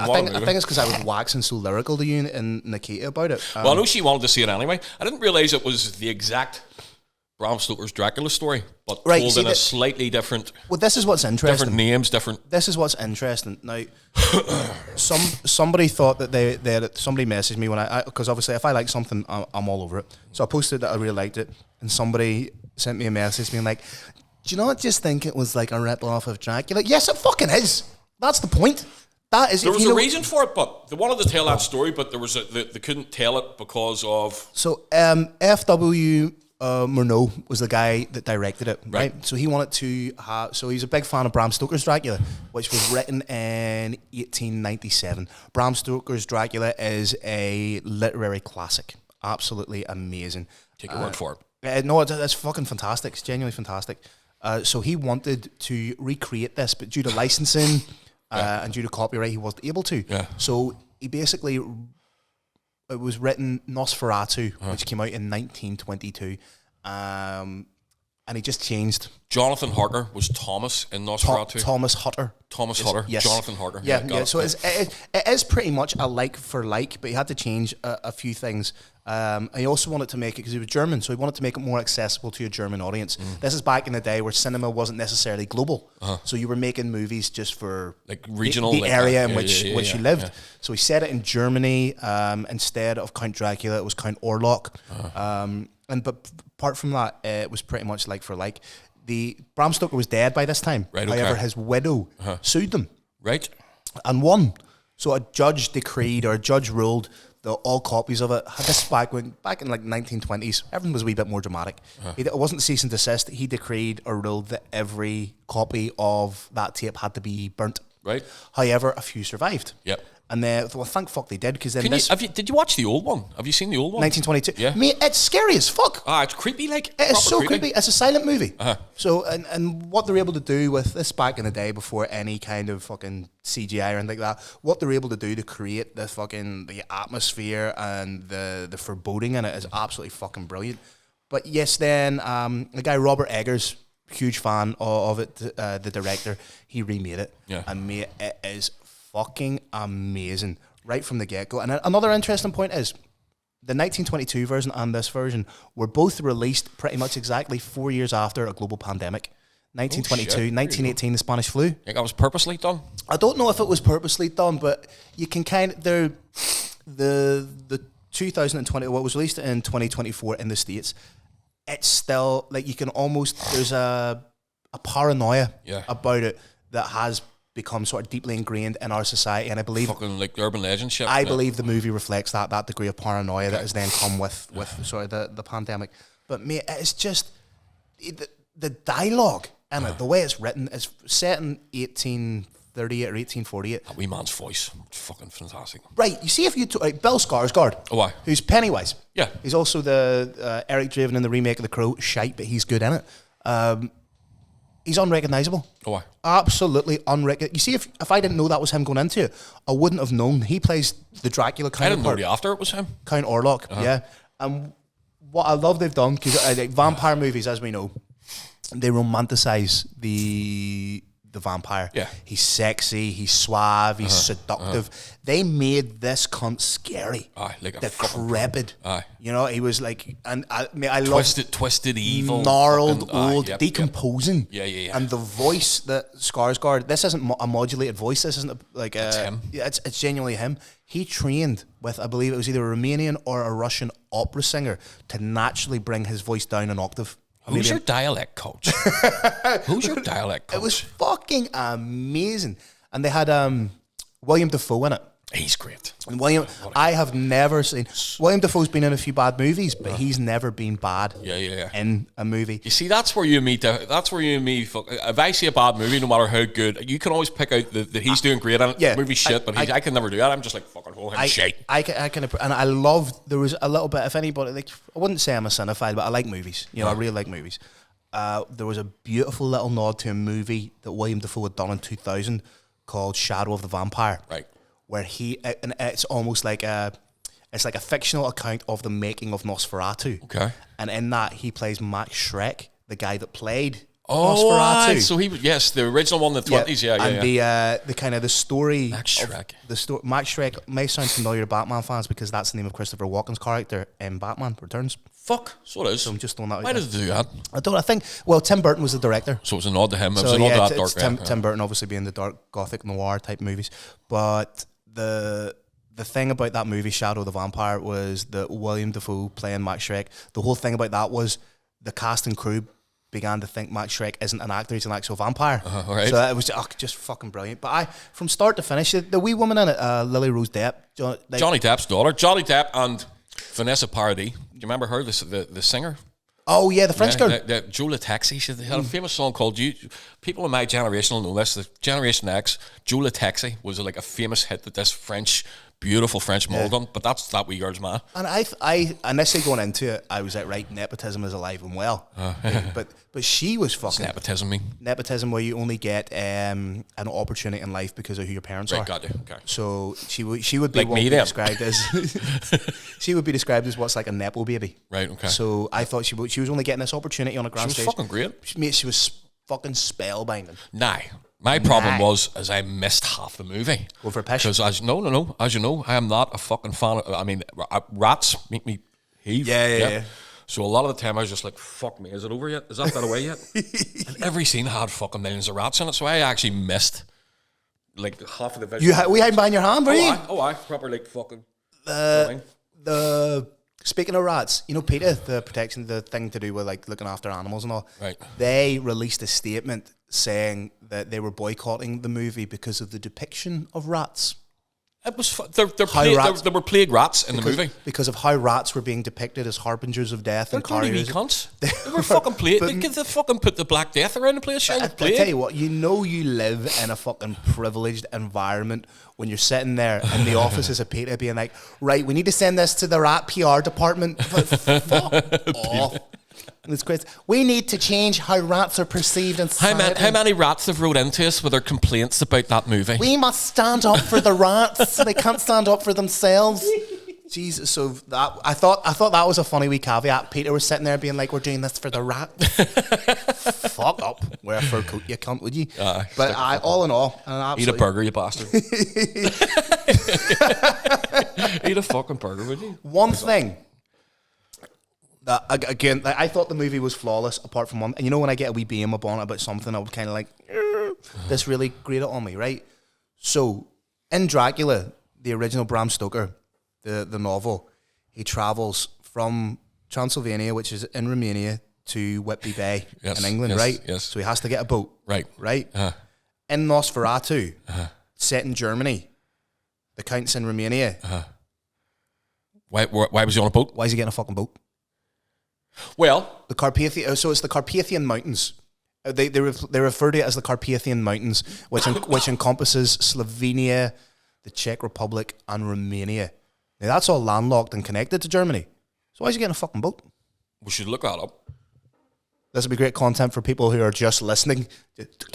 think it's because I was waxing so lyrical to you and Nikita about it. Well, I know she wanted to see it anyway. I didn't realise it was the exact Bram Stoker's Dracula story, but told in a slightly different. Well, this is what's interesting. Different names, different. This is what's interesting. Now, somebody thought that somebody messaged me when because obviously if I like something, I'm all over it. So I posted that I really liked it, and somebody sent me a message being like, "Do you not just think it was like a rip off of Dracula?" Yes, it fucking is. That's the point. That is. There was a reason for it, but they wanted to tell that story, but there was they couldn't tell it because of. So F.W. Murnau was the guy that directed it, right? So he wanted to have. So he's a big fan of Bram Stoker's Dracula, which was written in 1897. Bram Stoker's Dracula is a literary classic, absolutely amazing. Take your word for it. No, it's fucking fantastic. It's genuinely fantastic. So he wanted to recreate this, but due to licensing and due to copyright, he wasn't able to. Yeah. So he basically. It was written Nosferatu, which came out in 1922, and he just changed. Jonathan Harker was Thomas in Nosferatu. Thomas Hutter. Thomas Hutter. Yes. Jonathan Harker. Yeah. So it is pretty much a like for like, but he had to change a few things. And he also wanted to make it because he was German, so he wanted to make it more accessible to a German audience. This is back in the day where cinema wasn't necessarily global, so you were making movies just for like regional, the like area that. in which you lived. Yeah. So he set it in Germany instead of Count Dracula. It was Count Orlok, but apart from that, it was pretty much like for like. The Bram Stoker was dead by this time. Right. However, his widow sued them. Right. And won. So a judge decreed or a judge ruled that all copies of it. This back in like 1920s, everything was a wee bit more dramatic. It wasn't cease and desist. He decreed or ruled that every copy of that tape had to be burnt. Right. However, a few survived. Yep. And well, thank fuck they did, because then did you watch the old one? Have you seen the old one? 1922. Yeah. Mate, it's scary as fuck. It's creepy, like. It is so creepy. It's a silent movie. So, and what they're able to do with this back in the day before any kind of fucking CGI or anything like that, what they're able to do to create the atmosphere and the foreboding in it is absolutely fucking brilliant. But yes, then the guy Robert Eggers, huge fan of it, the director, he remade it. Yeah. And mate, it is fucking amazing right from the get-go. And another interesting point is the 1922 version and this version were both released pretty much exactly 4 years after a global pandemic. 1922, 1918, the Spanish flu. Think that was purposely done? I don't know if it was purposely done, but you can kind of the 2020, what was released in 2024 in the States, it's still like you can almost, there's a paranoia about it that has become sort of deeply ingrained in our society, and I believe fucking like the urban legend shit. I believe the movie reflects that degree of paranoia that has then come with sort of the pandemic. But mate, it's just the dialogue and the way it's written is set in 1838 or 1848. That wee man's voice, fucking fantastic. Right, you see if you Bill Skarsgård, who's Pennywise. Yeah, he's also the Eric Draven in the remake of The Crow. Shite, but he's good in it. He's unrecognisable. Oh, why? Absolutely unrecognisable. You see, if I didn't know that was him going into it, I wouldn't have known. He plays the Dracula counterpart. I didn't know the after it was him. Count Orlok, yeah. And what I love they've done, because like vampire movies, as we know, they romanticise the the vampire. Yeah. He's sexy, he's suave, he's seductive. They made this cunt scary. Aye, like a decrepit. Aye. You know, he was like, and I love twisted evil, gnarled, fucking, old, decomposing. Yeah. And the voice that Skarsgård, this isn't a modulated voice. This isn't it's him. Yeah, it's genuinely him. He trained with, I believe it was either a Romanian or a Russian opera singer to naturally bring his voice down an octave. Who's your dialect coach? Who's your dialect coach? It was fucking amazing. And they had William Dafoe in it. He's great. And I have never seen... William Dafoe's been in a few bad movies, but he's never been bad in a movie. You see, that's where you and me... If I see a bad movie, no matter how good, you can always pick out that he's doing great in it. Yeah, movie shit, but I can never do that. I'm just like, fucking hold him shit. I can... And I loved... There was a little bit... If anybody... Like, I wouldn't say I'm a cinephile, but I like movies. You know, I really like movies. There was a beautiful little nod to a movie that William Dafoe had done in 2000 called Shadow of the Vampire. Right. Where and it's almost like a fictional account of the making of Nosferatu. Okay. And in that, he plays Max Schreck, the guy that played Nosferatu. Right. So he was, yes, the original one in the 20s, yeah. And the kind of the story... Max Schreck. Max Schreck may sound familiar to Batman fans because that's the name of Christopher Walken's character in Batman Returns. Fuck, so it is. So I'm just throwing that out. Why did it do that? I think, well, Tim Burton was the director. So it was a nod to him. It was a nod to that dark. Tim Burton obviously being the dark gothic noir type movies. But the thing about that movie, Shadow of the Vampire, was that William Dafoe playing Max Schreck. The whole thing about that was the cast and crew began to think Max Schreck isn't an actor, he's an actual vampire. Right. So it was just fucking brilliant. But from start to finish, the wee woman in it, Lily Rose Depp. Johnny Depp's daughter. Johnny Depp and Vanessa Paradis. Do you remember her, the singer? Oh, yeah, the French girl. Joe Taxi. She had a famous song called people in my generation will know this. The Generation X, Joe Taxi was like a famous hit that this beautiful French mold on, but that's that wee girl's man. And I initially going into it, I was like, right, nepotism is alive and well. But she was fucking... What's nepotism mean? Nepotism where you only get an opportunity in life because of who your parents are. Got you. Okay. So she would be like me then. Described as... she would be described as what's like a nepo baby. Right, okay. So I thought she was only getting this opportunity on a grand stage. She was fucking great. She was fucking spellbinding. Nah. My problem was I missed half the movie. Go for a piss? Because as you know, I am not a fucking fan of, I mean, rats make me heave. Yeah. So a lot of the time I was just like, fuck me, is it over yet? Is that away yet? And every scene had fucking millions of rats in it, so I actually missed like half of the visual. We had behind your hand, were you? I proper like fucking... Speaking of rats, you know, PETA, the thing to do with like looking after animals and all, right? They released a statement saying that they were boycotting the movie because of the depiction of rats. It was there were plague rats in the movie because of how rats were being depicted as harbingers of death and carriers. Cunts. They were fucking plague. They fucking put the Black Death around the place. I tell you what, you know, you live in a fucking privileged environment when you're sitting there in the offices of PETA being like, right, we need to send this to the rat PR department. But fuck off. It's great. We need to change how rats are perceived in society. How many rats have wrote into us with their complaints about that movie? We must stand up for the rats. They can't stand up for themselves. Jesus, so that I thought that was a funny wee caveat. Peter was sitting there being like, "We're doing this for the rat." Fuck up, wear a fur coat, you cunt, would you? But all in all, eat a burger, you bastard. Eat a fucking burger, would you? One thing. Again, I thought the movie was flawless, apart from one. And you know, when I get a wee beam up on it about something, I would kind of like, this really grated on me, right? So, in Dracula, the original Bram Stoker, the novel, he travels from Transylvania, which is in Romania, to Whitby Bay in England, right? Yes. So he has to get a boat, right? Uh-huh. In Nosferatu, set in Germany, the Count's in Romania. Why was he on a boat? Why is he getting a fucking boat? Well, the Carpathian. So it's the Carpathian Mountains. They refer to it as the Carpathian Mountains, which encompasses Slovenia, the Czech Republic, and Romania. Now that's all landlocked and connected to Germany. So why is he getting a fucking boat? We should look that up. This would be great content for people who are just listening.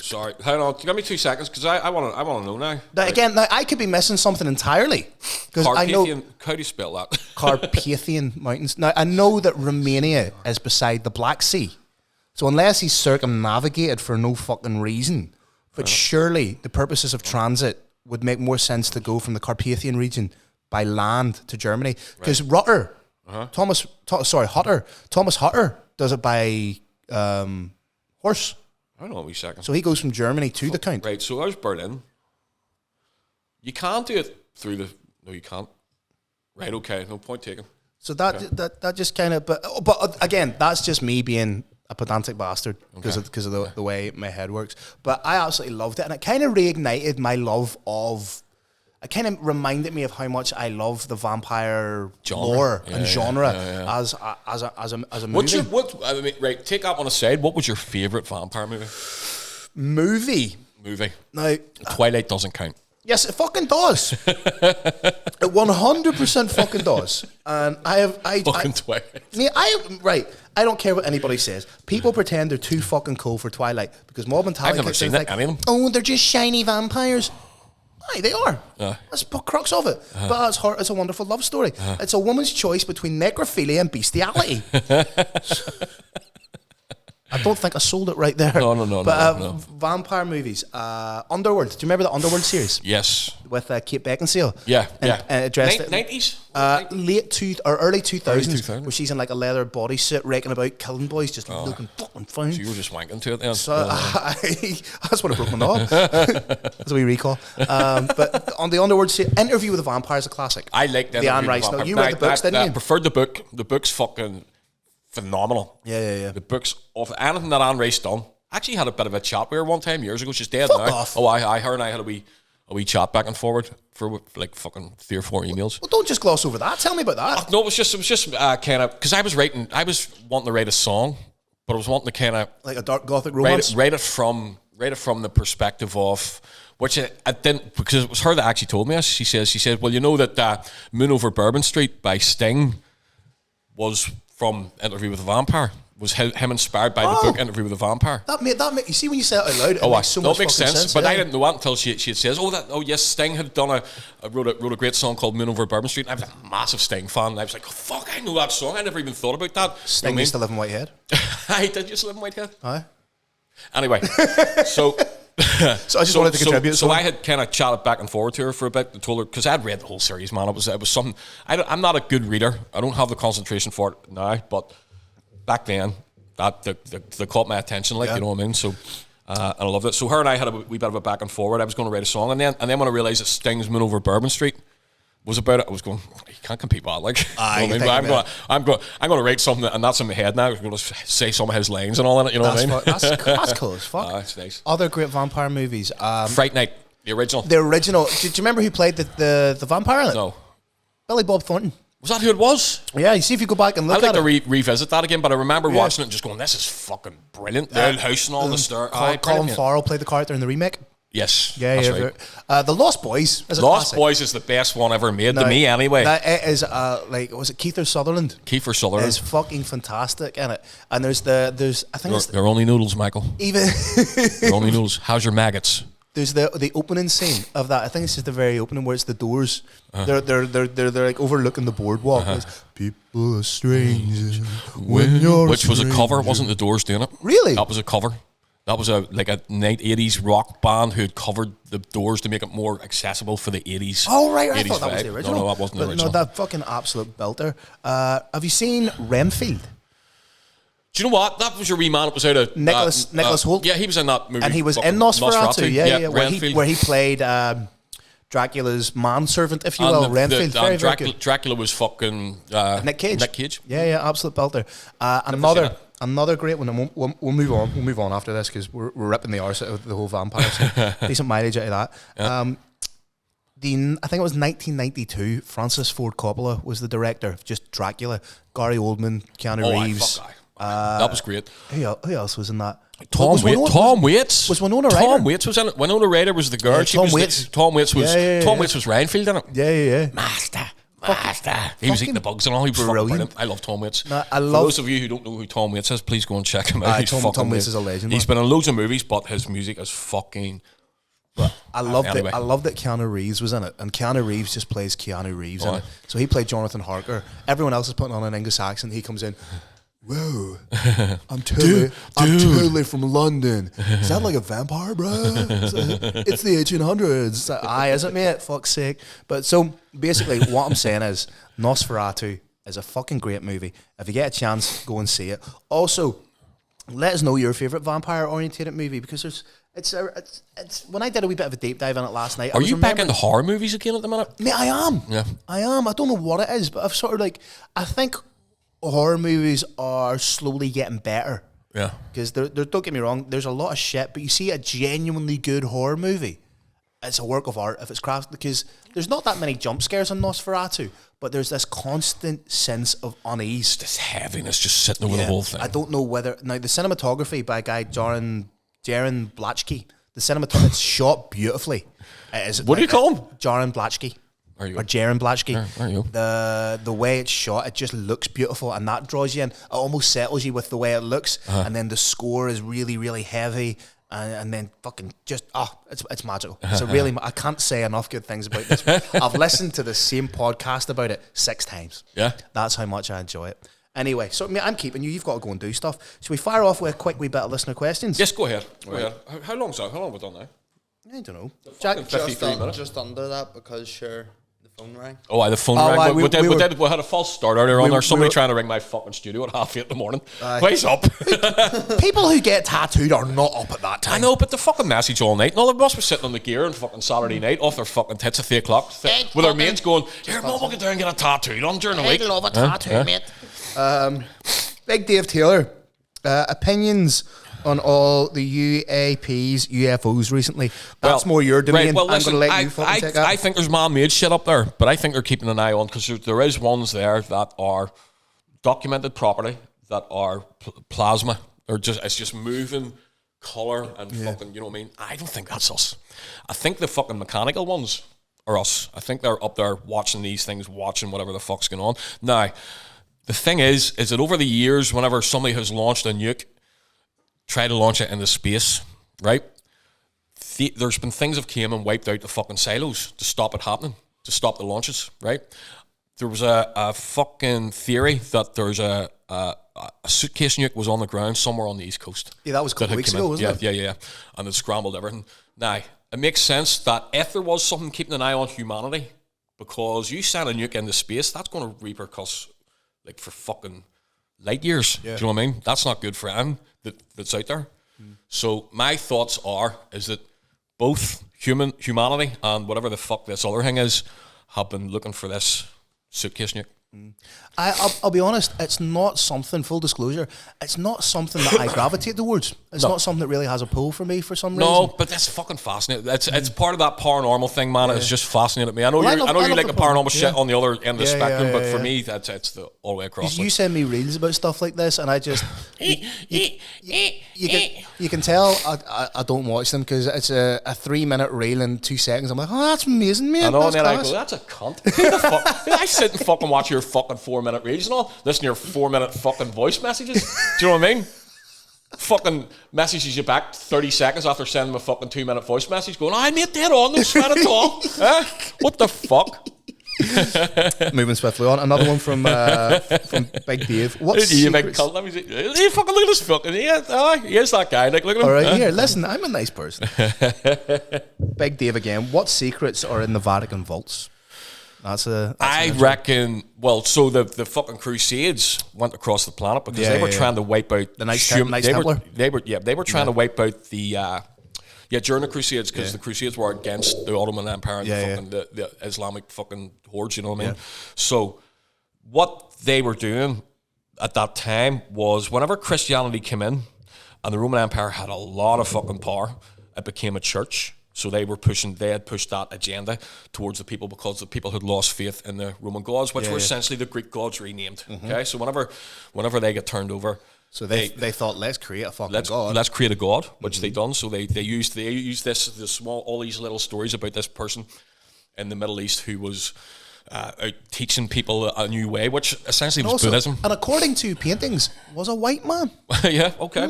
Sorry, hang on. Give me 2 seconds because I want to know now. Again, I could be missing something entirely. Carpathian. How do you spell that? Carpathian Mountains. Now I know that Romania is beside the Black Sea, so unless he's circumnavigated for no fucking reason, But surely the purposes of transit would make more sense to go from the Carpathian region by land to Germany. Because Hutter does it by horse. I don't know, a wee second. So he goes from Germany to the Count. Right, so there's Berlin. You can't do it through the... No, you can't. Right, okay, no point taken. So that just kind of... But again, that's just me being a pedantic bastard because of the way my head works. But I absolutely loved it, and it kind of reignited my love of... It kind of reminded me of how much I love the vampire lore and genre as a movie. Right, take that one aside. What was your favourite vampire movie? Movie. Now, Twilight doesn't count. Yes, it fucking does. It 100% fucking does. And Twilight. I don't care what anybody says. People pretend they're too fucking cool for Twilight because mob mentality. I've never seen it, any of them. Oh, they're just shiny vampires. Aye, they are. That's the crux of it. But it's it's a wonderful love story. It's a woman's choice between necrophilia and bestiality. I don't think I sold it right there. No. But vampire movies. Underworld. Do you remember the Underworld series? Yes. With Kate Beckinsale. Yeah. And addressed 90s? Early 2000s, where she's in like a leather bodysuit, raking about, killing boys, just looking fucking fine. So you were just wanking to it then? So that's what I broke my knob. That's a wee recall. But on the Underworld series, Interview with the Vampire is a classic. I like that. The Anne Rice. You read the books, didn't you? I preferred the book. The book's fucking... phenomenal. Yeah. The book's off. Anything that Anne Rice done. Actually had a bit of a chat with her one time years ago. She's dead Fuck now. off. Oh, her and I had a wee chat back and forward for like fucking 3 or 4 emails. Well, don't just gloss over that. Tell me about that. No, it was just kind of because I was wanting to write a song, but I was wanting to kind of like a dark gothic romance. Write it from the perspective of. Which I didn't, because it was her that actually told me this. She said, well, you know that Moon Over Bourbon Street by Sting was from Interview with a Vampire. Was him inspired by the book Interview with a Vampire. That you see when you say it out loud, it makes so much fucking sense. But I didn't know that until she says, yes, Sting had done wrote a great song called Moon Over Bourbon Street. And I was a massive Sting fan, and I was like, oh, fuck, I know that song. I never even thought about that. Sting used to live in Whitehead. I did used to live in Whitehead. Aye. Anyway, so I just wanted to contribute. So I had kind of chatted back and forward to her for a bit. And told her, because I'd read the whole series, man. It was something. I'm not a good reader. I don't have the concentration for it now, but back then, that they caught my attention, you know what I mean. So and I loved it. So her and I had a wee bit of a back and forward. I was going to write a song, and then when I realised that Sting's Moon Over Bourbon Street was about it, I was going, you can't compete with that. Like, you know what I mean? I'm going to write something, and that's in my head now. I'm going to say some of his lines and all in it. You know what I mean? That's cool as fuck. That's nice. Other great vampire movies. Fright Night, the original. The original. Do you remember who played the vampire in it? No. Billy Bob Thornton. Was that who it was? Yeah, you see if you go back and look at it. I'd like to revisit that again, but I remember watching it and just going, this is fucking brilliant. The old house and all the stir. Colin Farrell played the character in the remake. Yes, that's right. The Lost Boys is a Lost classic. Boys is the best one ever made to me anyway. That is was it Kiefer Sutherland? Kiefer Sutherland is fucking fantastic in it. And there's I think they're only noodles, Michael. Even they're only noodles. How's your maggots? There's the opening scene of that. I think it's just the very opening where it's the doors. They're like overlooking the boardwalk. People are strangers when you're which was a cover. Wasn't the Doors doing it? Really? That was a cover. That was a 80s rock band who had covered the Doors to make it more accessible for the 80s. Oh right, I thought that was the original. No, that wasn't the original. No, that fucking absolute belter. Have you seen Renfield? Do you know what? That was your wee man. It was out of Nicholas Hoult. Yeah, he was in that movie. And he was in Nosferatu. Yeah. Where he played Dracula's manservant, if you will. Renfield. Very good. Dracula was fucking Nick Cage. Nick Cage. Yeah, absolute belter. Another great one. And we'll move on. We'll move on after this because we're ripping the arse out of the whole vampire. So decent mileage out of that. Yeah. I think it was 1992. Francis Ford Coppola was the director of just Dracula. Gary Oldman, Keanu Reeves. That was great. Who else was in that? Tom Waits. Was Winona Ryder? Tom Waits was in it. Winona Ryder was the girl. Tom Waits was Renfield in it. Yeah. Master. He was eating the bugs and all. He was brilliant. I love Tom Waits. For those of you who don't know who Tom Waits is, please go and check him out. Tom Waits is a legend. He's been in loads of movies, but his music is fucking... But I loved that Keanu Reeves was in it, and Keanu Reeves just plays Keanu Reeves in it. So he played Jonathan Harker. Everyone else is putting on an English accent. He comes in... whoa, I'm totally from London. Is that like a vampire, bro? It's the 1800s. Aye, is it, mate? Fuck's sake. But so basically, what I'm saying is, Nosferatu is a fucking great movie. If you get a chance, go and see it. Also, let us know your favorite vampire-oriented movie, because it's when I did a wee bit of a deep dive on it last night. Are you back into horror movies again at the minute? Mate, I am. Yeah, I am. I don't know what it is, but I've sort of I think horror movies are slowly getting better. Yeah. Because don't get me wrong, there's a lot of shit, but you see a genuinely good horror movie, it's a work of art if it's crafted, because there's not that many jump scares in Nosferatu, but there's this constant sense of unease. This heaviness just sitting over the whole thing. I don't know whether... Now, the cinematography by a guy, Jaron Blachky, the cinematography, it's shot beautifully. It is, what do you call him? Jaron Blachky. Are you? Or Jaron Blachky. Are you? The way it's shot, it just looks beautiful, and that draws you in. It almost settles you with the way it looks, and then the score is really, really heavy, and then fucking just it's magical. So really, I can't say enough good things about this. I've listened to the same podcast about it 6 times. Yeah, that's how much I enjoy it. Anyway, so I'm keeping you. You've got to go and do stuff. So we fire off with a quick wee bit of listener questions. Yes, go ahead. Go ahead. How long's that? How long have we done now? I don't know. Jack, 53 minutes. Just under that, because sure. Phone rang. The phone rang. We had a false start earlier on there. Somebody trying to ring my fucking studio at 8:30 in the morning. Where's up? People who get tattooed are not up at that time. I know, but the fucking message all night. No, they must be sitting on the gear on fucking Saturday night off their fucking tits at 3 o'clock with their mates going, here, Mum, we'll get down and get a tattoo done during the week. I love a tattoo, mate. Big Dave Taylor, opinions on all the UAPs, UFOs recently. That's more your domain. Right, well, listen, I'm going to let you fucking take that. I think there's man-made shit up there, but I think they're keeping an eye on, because there is ones there that are documented property, that are plasma, or it's just moving colour and fucking, you know what I mean? I don't think that's us. I think the fucking mechanical ones are us. I think they're up there watching these things, watching whatever the fuck's going on. Now, the thing is that over the years, whenever somebody has launched a nuke, try to launch it into space, right? There's been things that came and wiped out the fucking silos to stop it happening, to stop the launches, right? There was a fucking theory that there's a suitcase nuke was on the ground somewhere on the East Coast. Yeah, that was a couple weeks ago, wasn't it? Yeah. And it scrambled everything. Now, it makes sense that if there was something keeping an eye on humanity, because you send a nuke into space, that's going to repercuss like for fucking light years. Yeah. Do you know what I mean? That's not good for anyone that's out there. So my thoughts is that both humanity and whatever the fuck this other thing is have been looking for this suitcase nuke. I'll be honest, it's not something, full disclosure, it's not something that I gravitate towards. It's not something that really has a pull for me for some reason. No, but that's fucking fascinating. It's part of that paranormal thing, man. It's just fascinating me. I know you like the paranormal shit on the other end of the spectrum, but for me, it's the all the way across. You send me reels about stuff like this, and I just you can tell I don't watch them, because it's a 3-minute reel in 2 seconds. I'm like, oh, that's amazing, man. I know, and then I go, that's a cunt. Who the fuck? I sit and fucking watch your fucking 4-minute reels and all, listen to your 4-minute fucking voice messages. Do you know what I mean? Fucking messages you back 30 seconds after sending them a fucking 2-minute voice message going, I made dead on, no sweat at all. What the fuck? Moving swiftly on, another one from Big Dave. What's you big cunt? Let me see. Hey, fucking look at this fucking. Here's that guy. Like, look at him. All right, here. Listen, I'm a nice person. Big Dave again. What secrets are in the Vatican vaults? I reckon. Well, so the fucking Crusades went across the planet because they were trying to wipe out the Knights Templar. They were trying to wipe out the. During the Crusades, because the Crusades were against the Ottoman Empire and fucking the Islamic fucking hordes, you know what I mean? Yeah. So what they were doing at that time was, whenever Christianity came in and the Roman Empire had a lot of fucking power, it became a church. So they had pushed that agenda towards the people, because the people had lost faith in the Roman gods, which were essentially the Greek gods renamed. Mm-hmm. Okay, so whenever they get turned over, so they thought, let's create a fucking god. Let's create a god, which they done. So they used all these little stories about this person in the Middle East who was out teaching people a new way, which essentially was Buddhism. And according to paintings, was a white man. Yeah. Okay.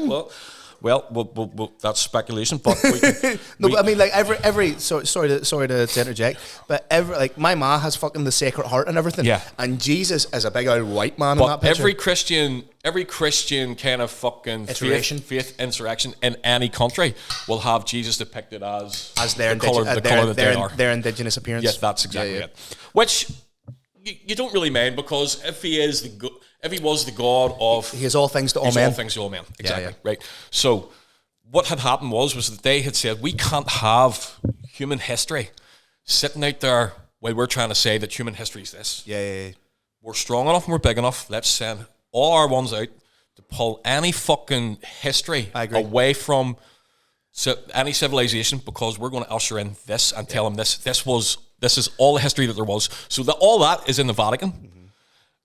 Well, that's speculation, but but I mean, like every sorry to interject, but my ma has fucking the Sacred Heart and everything, and Jesus is a big old white man in that picture. Every Christian kind of fucking faith insurrection in any country will have Jesus depicted as their color that they are. Their indigenous appearance. Yes, that's exactly it. Which you don't really mind, because if he was the God of... He is all things to all men. He's all things to all men, exactly, right? So what had happened was that they had said, we can't have human history sitting out there while we're trying to say that human history is this. Yeah. We're strong enough and we're big enough. Let's send all our ones out to pull any fucking history away from any civilization, because we're going to usher in this and tell them this is all the history that there was. So all that is in the Vatican.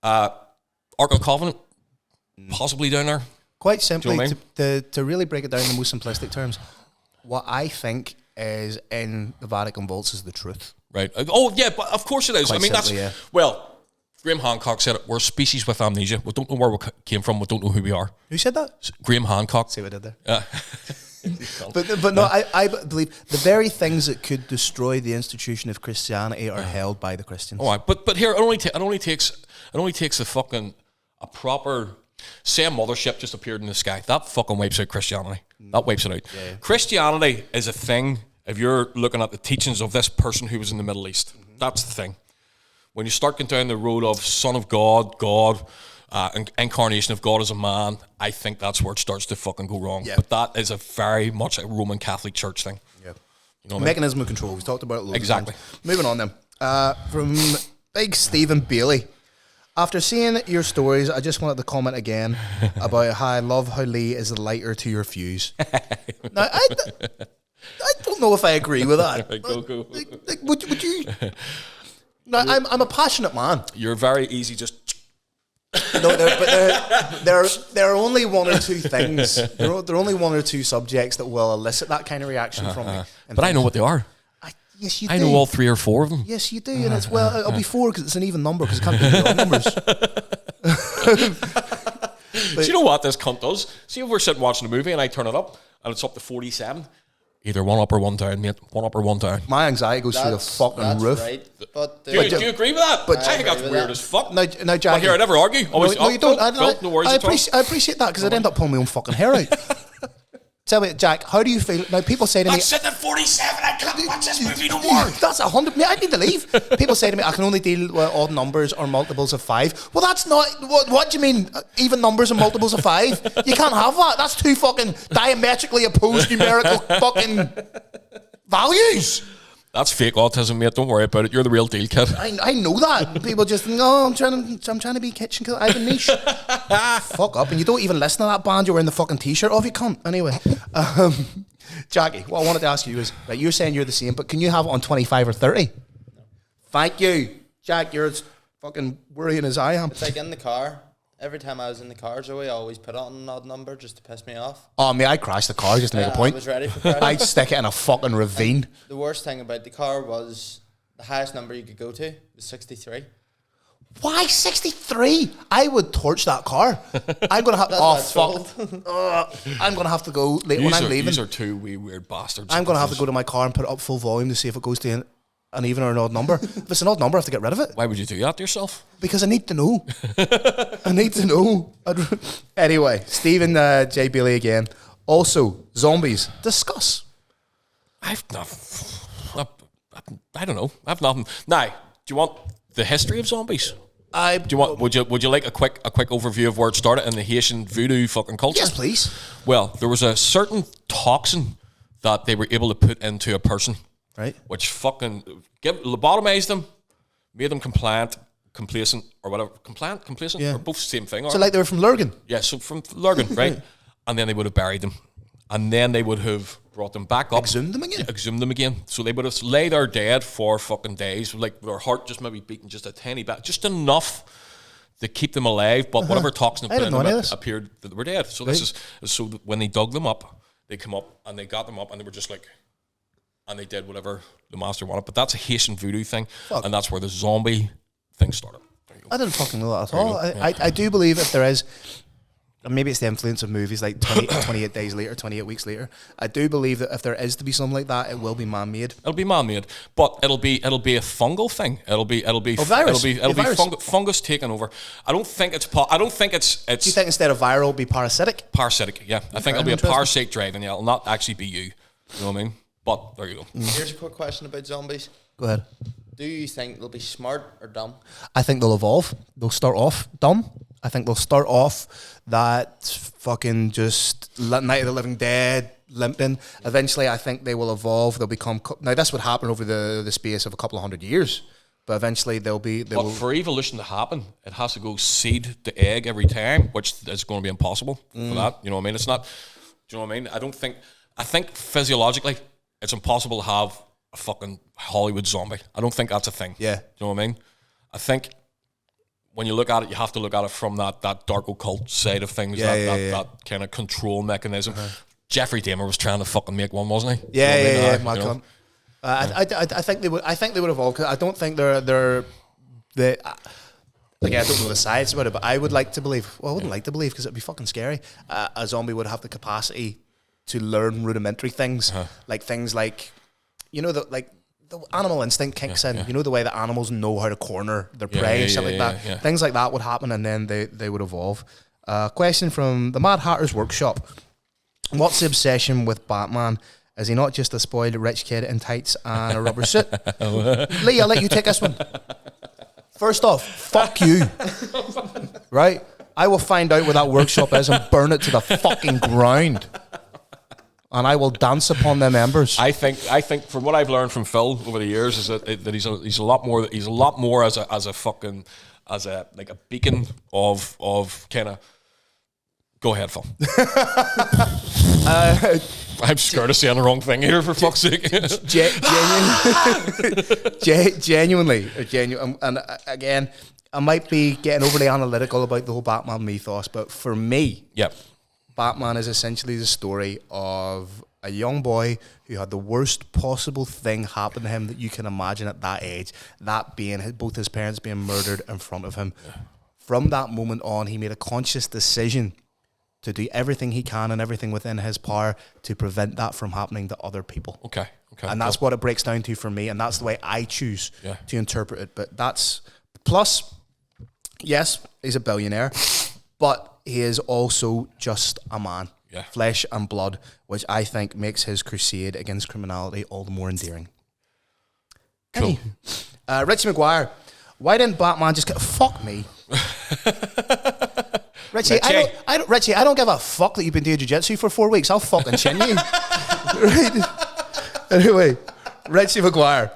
Ark of the Covenant, possibly down there. Quite simply, to really break it down in the most simplistic terms, what I think is in the Vatican vaults is the truth. Right. Oh, yeah, but of course it is. Quite simply, well, Graham Hancock said it. We're a species with amnesia. We don't know where we came from. We don't know who we are. Who said that? Graham Hancock. See what I did there? But no, I believe the very things that could destroy the institution of Christianity are held by the Christians. All right, but here it only takes the fucking a proper, say a mothership just appeared in the sky. That fucking wipes out Christianity. That wipes it out. Yeah. Christianity is a thing if you're looking at the teachings of this person who was in the Middle East. That's the thing. When you start going down the road of Son of God, incarnation of God as a man, I think that's where it starts to fucking go wrong. Yeah. But that is a very much a Roman Catholic Church thing. Yeah. You know mechanism of control. We've talked about it loads exactly. of times. Moving on then. From Big Stephen Bailey. After seeing your stories, I just wanted to comment again about how I love how Lee is the lighter to your fuse. Now, I don't know if I agree with that. Go. Like, would you? No, I'm a passionate man. You're very easy, just... No, there are only one or two things. There are only one or two subjects that will elicit that kind of reaction from me. But I know what they are. Yes, you do. I know all 3 or 4 of them. Yes, you do. And it's, it'll be 4 because it's an even number, because it can't be the odd numbers. Do you know what this cunt does? See if we're sitting watching a movie and I turn it up and it's up to 47. Either one up or one down, mate. One up or one down. My anxiety goes through the fucking roof. Right. But do you agree with that? But I think that's weird as fuck. Now, Jackie. But here, I never argue. Always, no, you don't. No worries at all. I appreciate that, because I'd end up pulling my own fucking hair out. Tell me, Jack, how do you feel? Now, people say to me... I'm sitting at 47, I can't watch this movie no more. That's 100... I need to leave. People say to me, I can only deal with odd numbers or multiples of 5. Well, that's not... What do you mean, even numbers and multiples of 5? You can't have that. That's 2 fucking diametrically opposed numerical fucking values. That's fake autism, mate. Don't worry about it. You're the real deal, kid. I know that. People just I'm trying to be kitchen kid. I have a niche. Fuck up. And you don't even listen to that band. You're wearing the fucking t-shirt off. You cunt. Anyway, Jackie, what I wanted to ask you is, like, you're saying you're the same, but can you have it on 25 or 30? No. Thank you, Jack. You're as fucking worrying as I am. It's like in the car. Every time I was in the car, Joey, I always put it on an odd number just to piss me off. Oh, mate, I crashed the car just to make a point. I was ready for crash. I'd stick it in a fucking ravine. And the worst thing about the car was the highest number you could go to was 63. Why 63? I would torch that car. I'm going to have... I'm going to have to go... when I'm leaving... These are 2 wee weird bastards. I'm going to have to go to my car and put it up full volume to see if it goes to an even or an odd number. If it's an odd number, I have to get rid of it. Why would you do that to yourself? Because I need to know. I need to know. Anyway, Stephen J. Bailey again. Also, zombies. Discuss. I don't know. I have nothing. Now, do you want the history of zombies? Would you like a quick overview of where it started in the Haitian voodoo fucking culture? Yes, please. Well, there was a certain toxin that they were able to put into a person. Right. Which fucking lobotomized them, made them complacent, or whatever. Complacent? Yeah. Or both the same thing. So like they were from Lurgan? Yeah, so from Lurgan, right? And then they would have buried them. And then they would have brought them back up. Exhumed them again? Yeah, exhumed them again. So they would have lay there dead for fucking days, like their heart just maybe beating just a tiny bit, just enough to keep them alive, but whatever toxin put in them appeared that they were dead. So this is so that when they dug them up, they come up and they got them up and they were just like... And they did whatever the master wanted. But that's a Haitian voodoo thing. Fuck. And that's where the zombie thing started. I didn't fucking know that at all. I do believe if there is... and maybe it's the influence of movies like 28 days later, 28 weeks later. I do believe that if there is to be something like that, it will be man-made. It'll be man-made, but it'll be a fungal thing. It'll be virus. It'll be fungus taking over. I don't think it's. Do you think instead of viral, it'll be parasitic? Parasitic, yeah. I think it'll be a parasite driving. Yeah, it'll not actually be you. You know what I mean? But there you go. Here's a quick question about zombies. Go ahead. Do you think they'll be smart or dumb? I think they'll evolve. They'll start off dumb. I think they'll start off that fucking just Night of the Living Dead, limping. Eventually, I think they will evolve. They'll become... Now, this would happen over the space of a couple of 100 years. But eventually, But for evolution to happen, it has to go seed to egg every time, which is going to be impossible for that. You know what I mean? It's not... Do you know what I mean? I think physiologically, it's impossible to have a fucking Hollywood zombie. I don't think that's a thing. Yeah. Do you know what I mean? I think when you look at it, you have to look at it from that dark occult side of things, that kind of control mechanism. Jeffrey Dahmer was trying to fucking make one, wasn't he? Yeah, my cunt. I think they would. I think they would evolve. Cause I don't think they're again, I don't know the science about it, but I would like to believe. Well, I wouldn't like to believe because it'd be fucking scary. A zombie would have the capacity to learn rudimentary things, like things like, you know, the animal instinct kicks in. You know, the way that animals know how to corner their prey, something like that. Yeah. Things like that would happen, and then they would evolve. Question from the Mad Hatter's Workshop: what's the obsession with Batman? Is he not just a spoiled rich kid in tights and a rubber suit? Lee, I'll let you take this one. First off, fuck you. Right? I will find out where that workshop is and burn it to the fucking ground. And I will dance upon them embers. I think from what I've learned from Phil over the years is that he's a lot more as a beacon of kind of. Go ahead, Phil. I'm scared of saying the wrong thing here, for fuck's sake. Genuinely, and again, I might be getting overly analytical about the whole Batman mythos, but for me, Batman is essentially the story of a young boy who had the worst possible thing happen to him that you can imagine at that age, that being both his parents being murdered in front of him. From that moment on, he made a conscious decision to do everything he can and everything within his power to prevent that from happening to other people. Okay. And that's what it breaks down to for me, and that's the way I choose to interpret it. But that's... Plus, yes, he's a billionaire, but he is also just a man. Flesh and blood, which I think makes his crusade against criminality all the more endearing. Cool. Richie McGuire, why didn't Batman just get... Fuck me. Richie, I don't give a fuck that you've been doing jiu-jitsu for 4 weeks. I'll fucking chin you. Right? Anyway, Richie McGuire.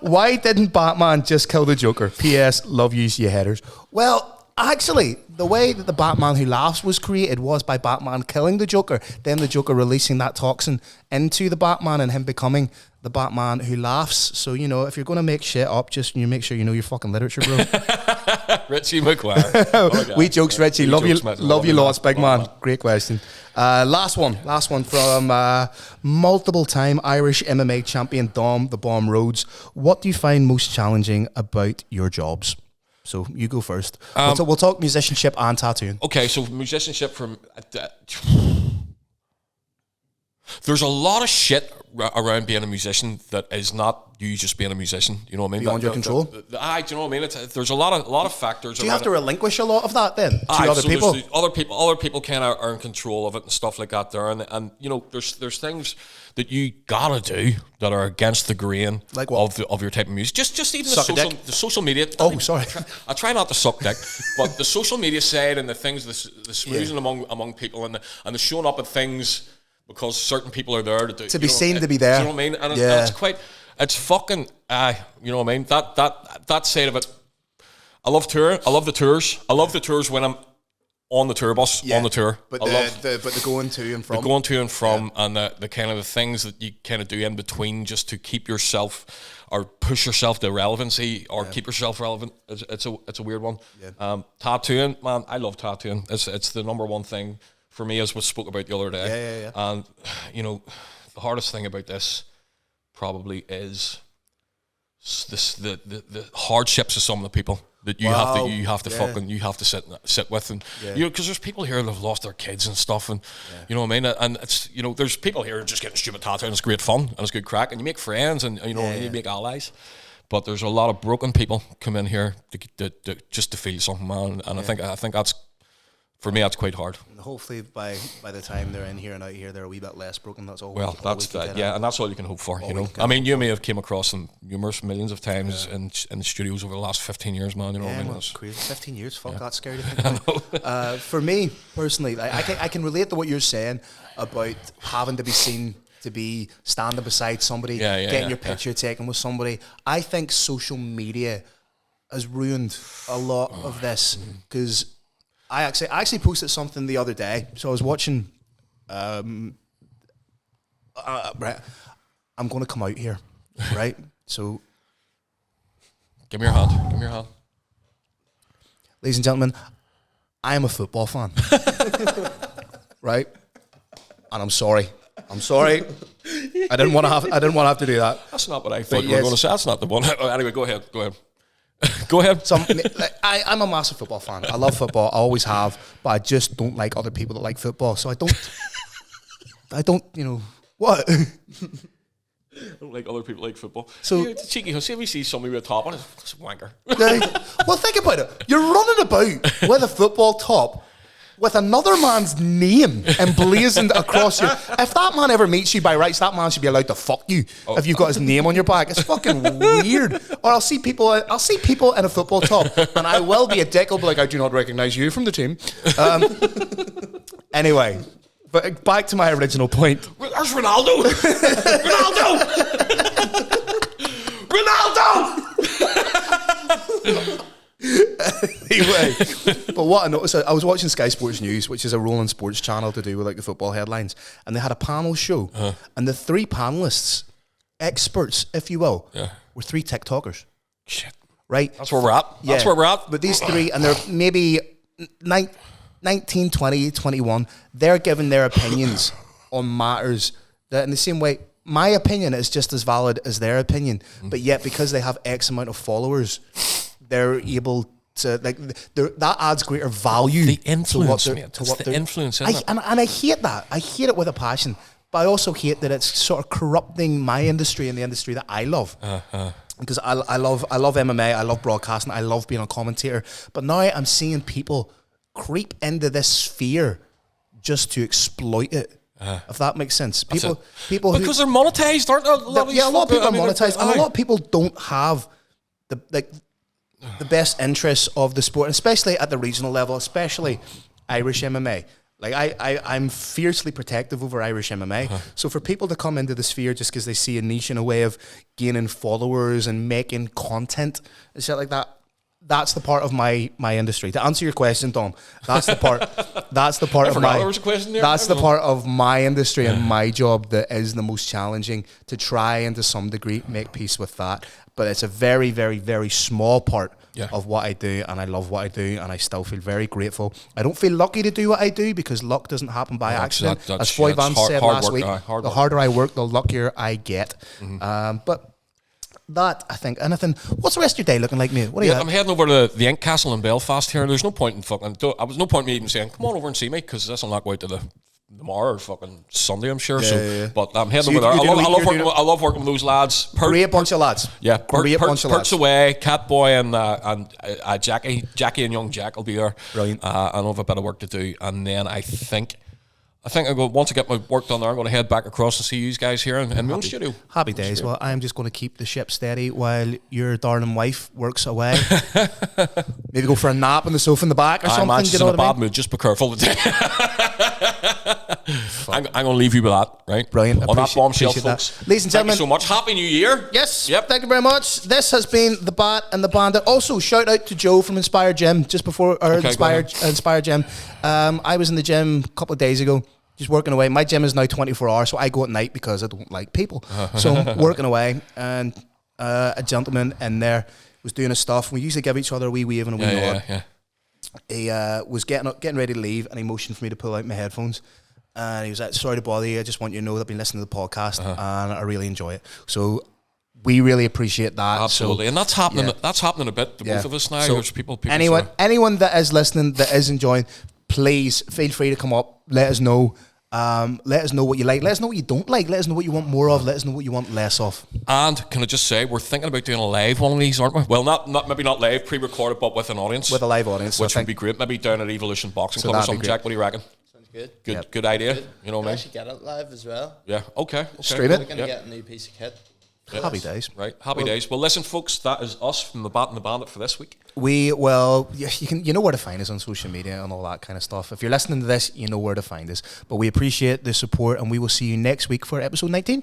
Why didn't Batman just kill the Joker? P.S. Love you headers. Well, actually, the way that the Batman Who Laughs was created was by Batman killing the Joker, then the Joker releasing that toxin into the Batman and him becoming the Batman Who Laughs. So, you know, if you're going to make shit up, just you make sure you know your fucking literature, bro. Richie McGuire. We jokes, Richie. Love you lots, big man. Great question. Last one from multiple-time Irish MMA champion Dom the Bomb Rhodes. What do you find most challenging about your jobs? So you go first. We'll talk musicianship and tattooing. Okay, so musicianship from... there's a lot of shit around being a musician that is not you just being a musician. You know what I mean? Beyond your control? Do you know what I mean? There's a lot of factors. Do you have to relinquish a lot of that then to other people? Other people kind of are in control of it and stuff like that there. And you know, there's things that you gotta do that are against the grain like what? of your type of music. Just even the social media. Oh, sorry. I try not to suck dick, but the social media side and the things, the smoozing among people and the showing up at things because certain people are there to be seen, to be there. You know what I mean? And it's quite. It's fucking. You know what I mean? That side of it. I love touring. I love the tours. I love the tours when I'm on the tour bus, on the tour. But the going to and from. The going to and from, and the kind of the things that you kind of do in between just to keep yourself or push yourself to relevancy or keep yourself relevant. It's a weird one. Yeah. Tattooing, man, I love tattooing. It's the number one thing for me, as we spoke about the other day. Yeah. And you know, the hardest thing about this probably is the hardships of some of the people. that you have to sit with, and because there's people here that have lost their kids and stuff, and you know what I mean, and it's there's people here just getting stupid tattoos, and it's great fun and it's good crack, and you make friends, and you make allies. But there's a lot of broken people come in here to just to feel something, man. And I think that's, for me, that's quite hard. And hopefully by the time they're in here and out here, they're a wee bit less broken. That's all. Well, that's that. Yeah, and that's all you can hope for. I mean, you may have came across them numerous millions of times in the studios over the last 15 years, man. You know what I mean? That's crazy. 15 years. Fuck, that's scary to think about. For me personally, I can relate to what you're saying about having to be seen, to be standing beside somebody, getting your picture taken with somebody. I think social media has ruined a lot of this, because I actually posted something the other day. So I was watching. I'm going to come out here, right? So, give me your hand. Ladies and gentlemen, I am a football fan, right? And I'm sorry. I didn't want to have to do that. That's not what I thought you were going to say. That's not the one. Anyway, go ahead. Go ahead. So I'm a massive football fan. I love football. I always have, but I just don't like other people that like football. So I don't. What? I don't like other people like football. So it's cheeky. See if we see somebody with a top on, it's a wanker. Well, think about it. You're running about with a football top with another man's name emblazoned across you. If that man ever meets you, by rights, that man should be allowed to fuck you if you've got his name on your back. It's fucking weird. Or I'll see people in a football top, and I will be a dick. I'll be like, I do not recognise you from the team. Anyway, but back to my original point. There's Ronaldo. Ronaldo. Anyway, but what I noticed, I was watching Sky Sports News, which is a rolling sports channel to do with like the football headlines, and they had a panel show, and the three panelists, experts, if you will, were three TikTokers. Shit. Right? That's where we're at. Yeah. That's where we're at. But these three, and they're maybe 19, 20, 21, they're giving their opinions on matters that in the same way, my opinion is just as valid as their opinion, but yet because they have X amount of followers, they're able to, like, that adds greater value. The influence, to mate. It's the influence, isn't it? And I hate that. I hate it with a passion. But I also hate that it's sort of corrupting my industry and the industry that I love. Because I love MMA, I love broadcasting, I love being a commentator. But now I'm seeing people creep into this sphere just to exploit it. If that makes sense. People because they're monetized, aren't they? A lot of people are monetized, and a lot of people don't have the best interests of the sport, especially at the regional level, especially Irish MMA. Like I'm fiercely protective over Irish MMA. So for people to come into the sphere just because they see a niche and a way of gaining followers and making content and shit like that, that's the part of my industry. To answer your question, Dom, that's the part of my industry and my job that is the most challenging, to try and to some degree make peace with that. But it's a very, very, very small part of what I do, and I love what I do, and I still feel very grateful. I don't feel lucky to do what I do because luck doesn't happen by accident. As Floyd Vance said last week, the harder I work, the luckier I get. But that, I think, anything. What's the rest of your day looking like, mate? What are you? I'm heading over to the Ink Castle in Belfast here. There's no point in fucking. I was no point in me even saying, "Come on over and see me," because this will not go out to the tomorrow or fucking Sunday, I'm sure. But I'm heading over there. I love working with those lads. Great bunch of lads. Yeah, great bunch of lads. Perks away, Catboy and Jackie and young Jack will be there. Brilliant. I'll have a bit of work to do, and then I think I go, once I get my work done there, I'm going to head back across and see you guys here in my own studio. Happy days. Well, I'm just going to keep the ship steady while your darling wife works away. Maybe go for a nap on the sofa in the back or something. You know in a bad mood. Just be careful today. I'm going to leave you with that, right? Brilliant. On that bombshell, folks. Ladies and gentlemen, thank you so much. Happy New Year. Yes. Yep. Thank you very much. This has been The Bat and the Bandit. Also, shout out to Joe from Inspired Gym just before Inspired Gym. I was in the gym a couple of days ago, just working away. My gym is now 24 hours, so I go at night because I don't like people. So I'm working away, and a gentleman in there was doing his stuff. We usually give each other a wee wave and a wee nod. He was getting ready to leave, and he motioned for me to pull out my headphones. And he was like, "Sorry to bother you. I just want you to know that I've been listening to the podcast and I really enjoy it." So we really appreciate that. Absolutely, and that's happening. Yeah. That's happening a bit to both of us now. So there's people anyone that is listening, that is enjoying, please feel free to come up. Let us know. Let us know what you like. Let us know what you don't like. Let us know what you want more of. Let us know what you want less of. And can I just say, we're thinking about doing a live one of these, aren't we? Well, maybe not live, pre-recorded, but with an audience. With a live audience, which would be great. Maybe down at Evolution Boxing Club or something. Jack, what do you reckon? Good. Good idea. Good. You know what I mean? Actually get it live as well. Yeah. Okay. Stream it. We're going to get a new piece of kit. Yes. Happy days. Right. Happy days. Well, listen, folks, that is us from the Bat and the Bandit for this week. You know where to find us on social media and all that kind of stuff. If you're listening to this, you know where to find us. But we appreciate the support, and we will see you next week for episode 19.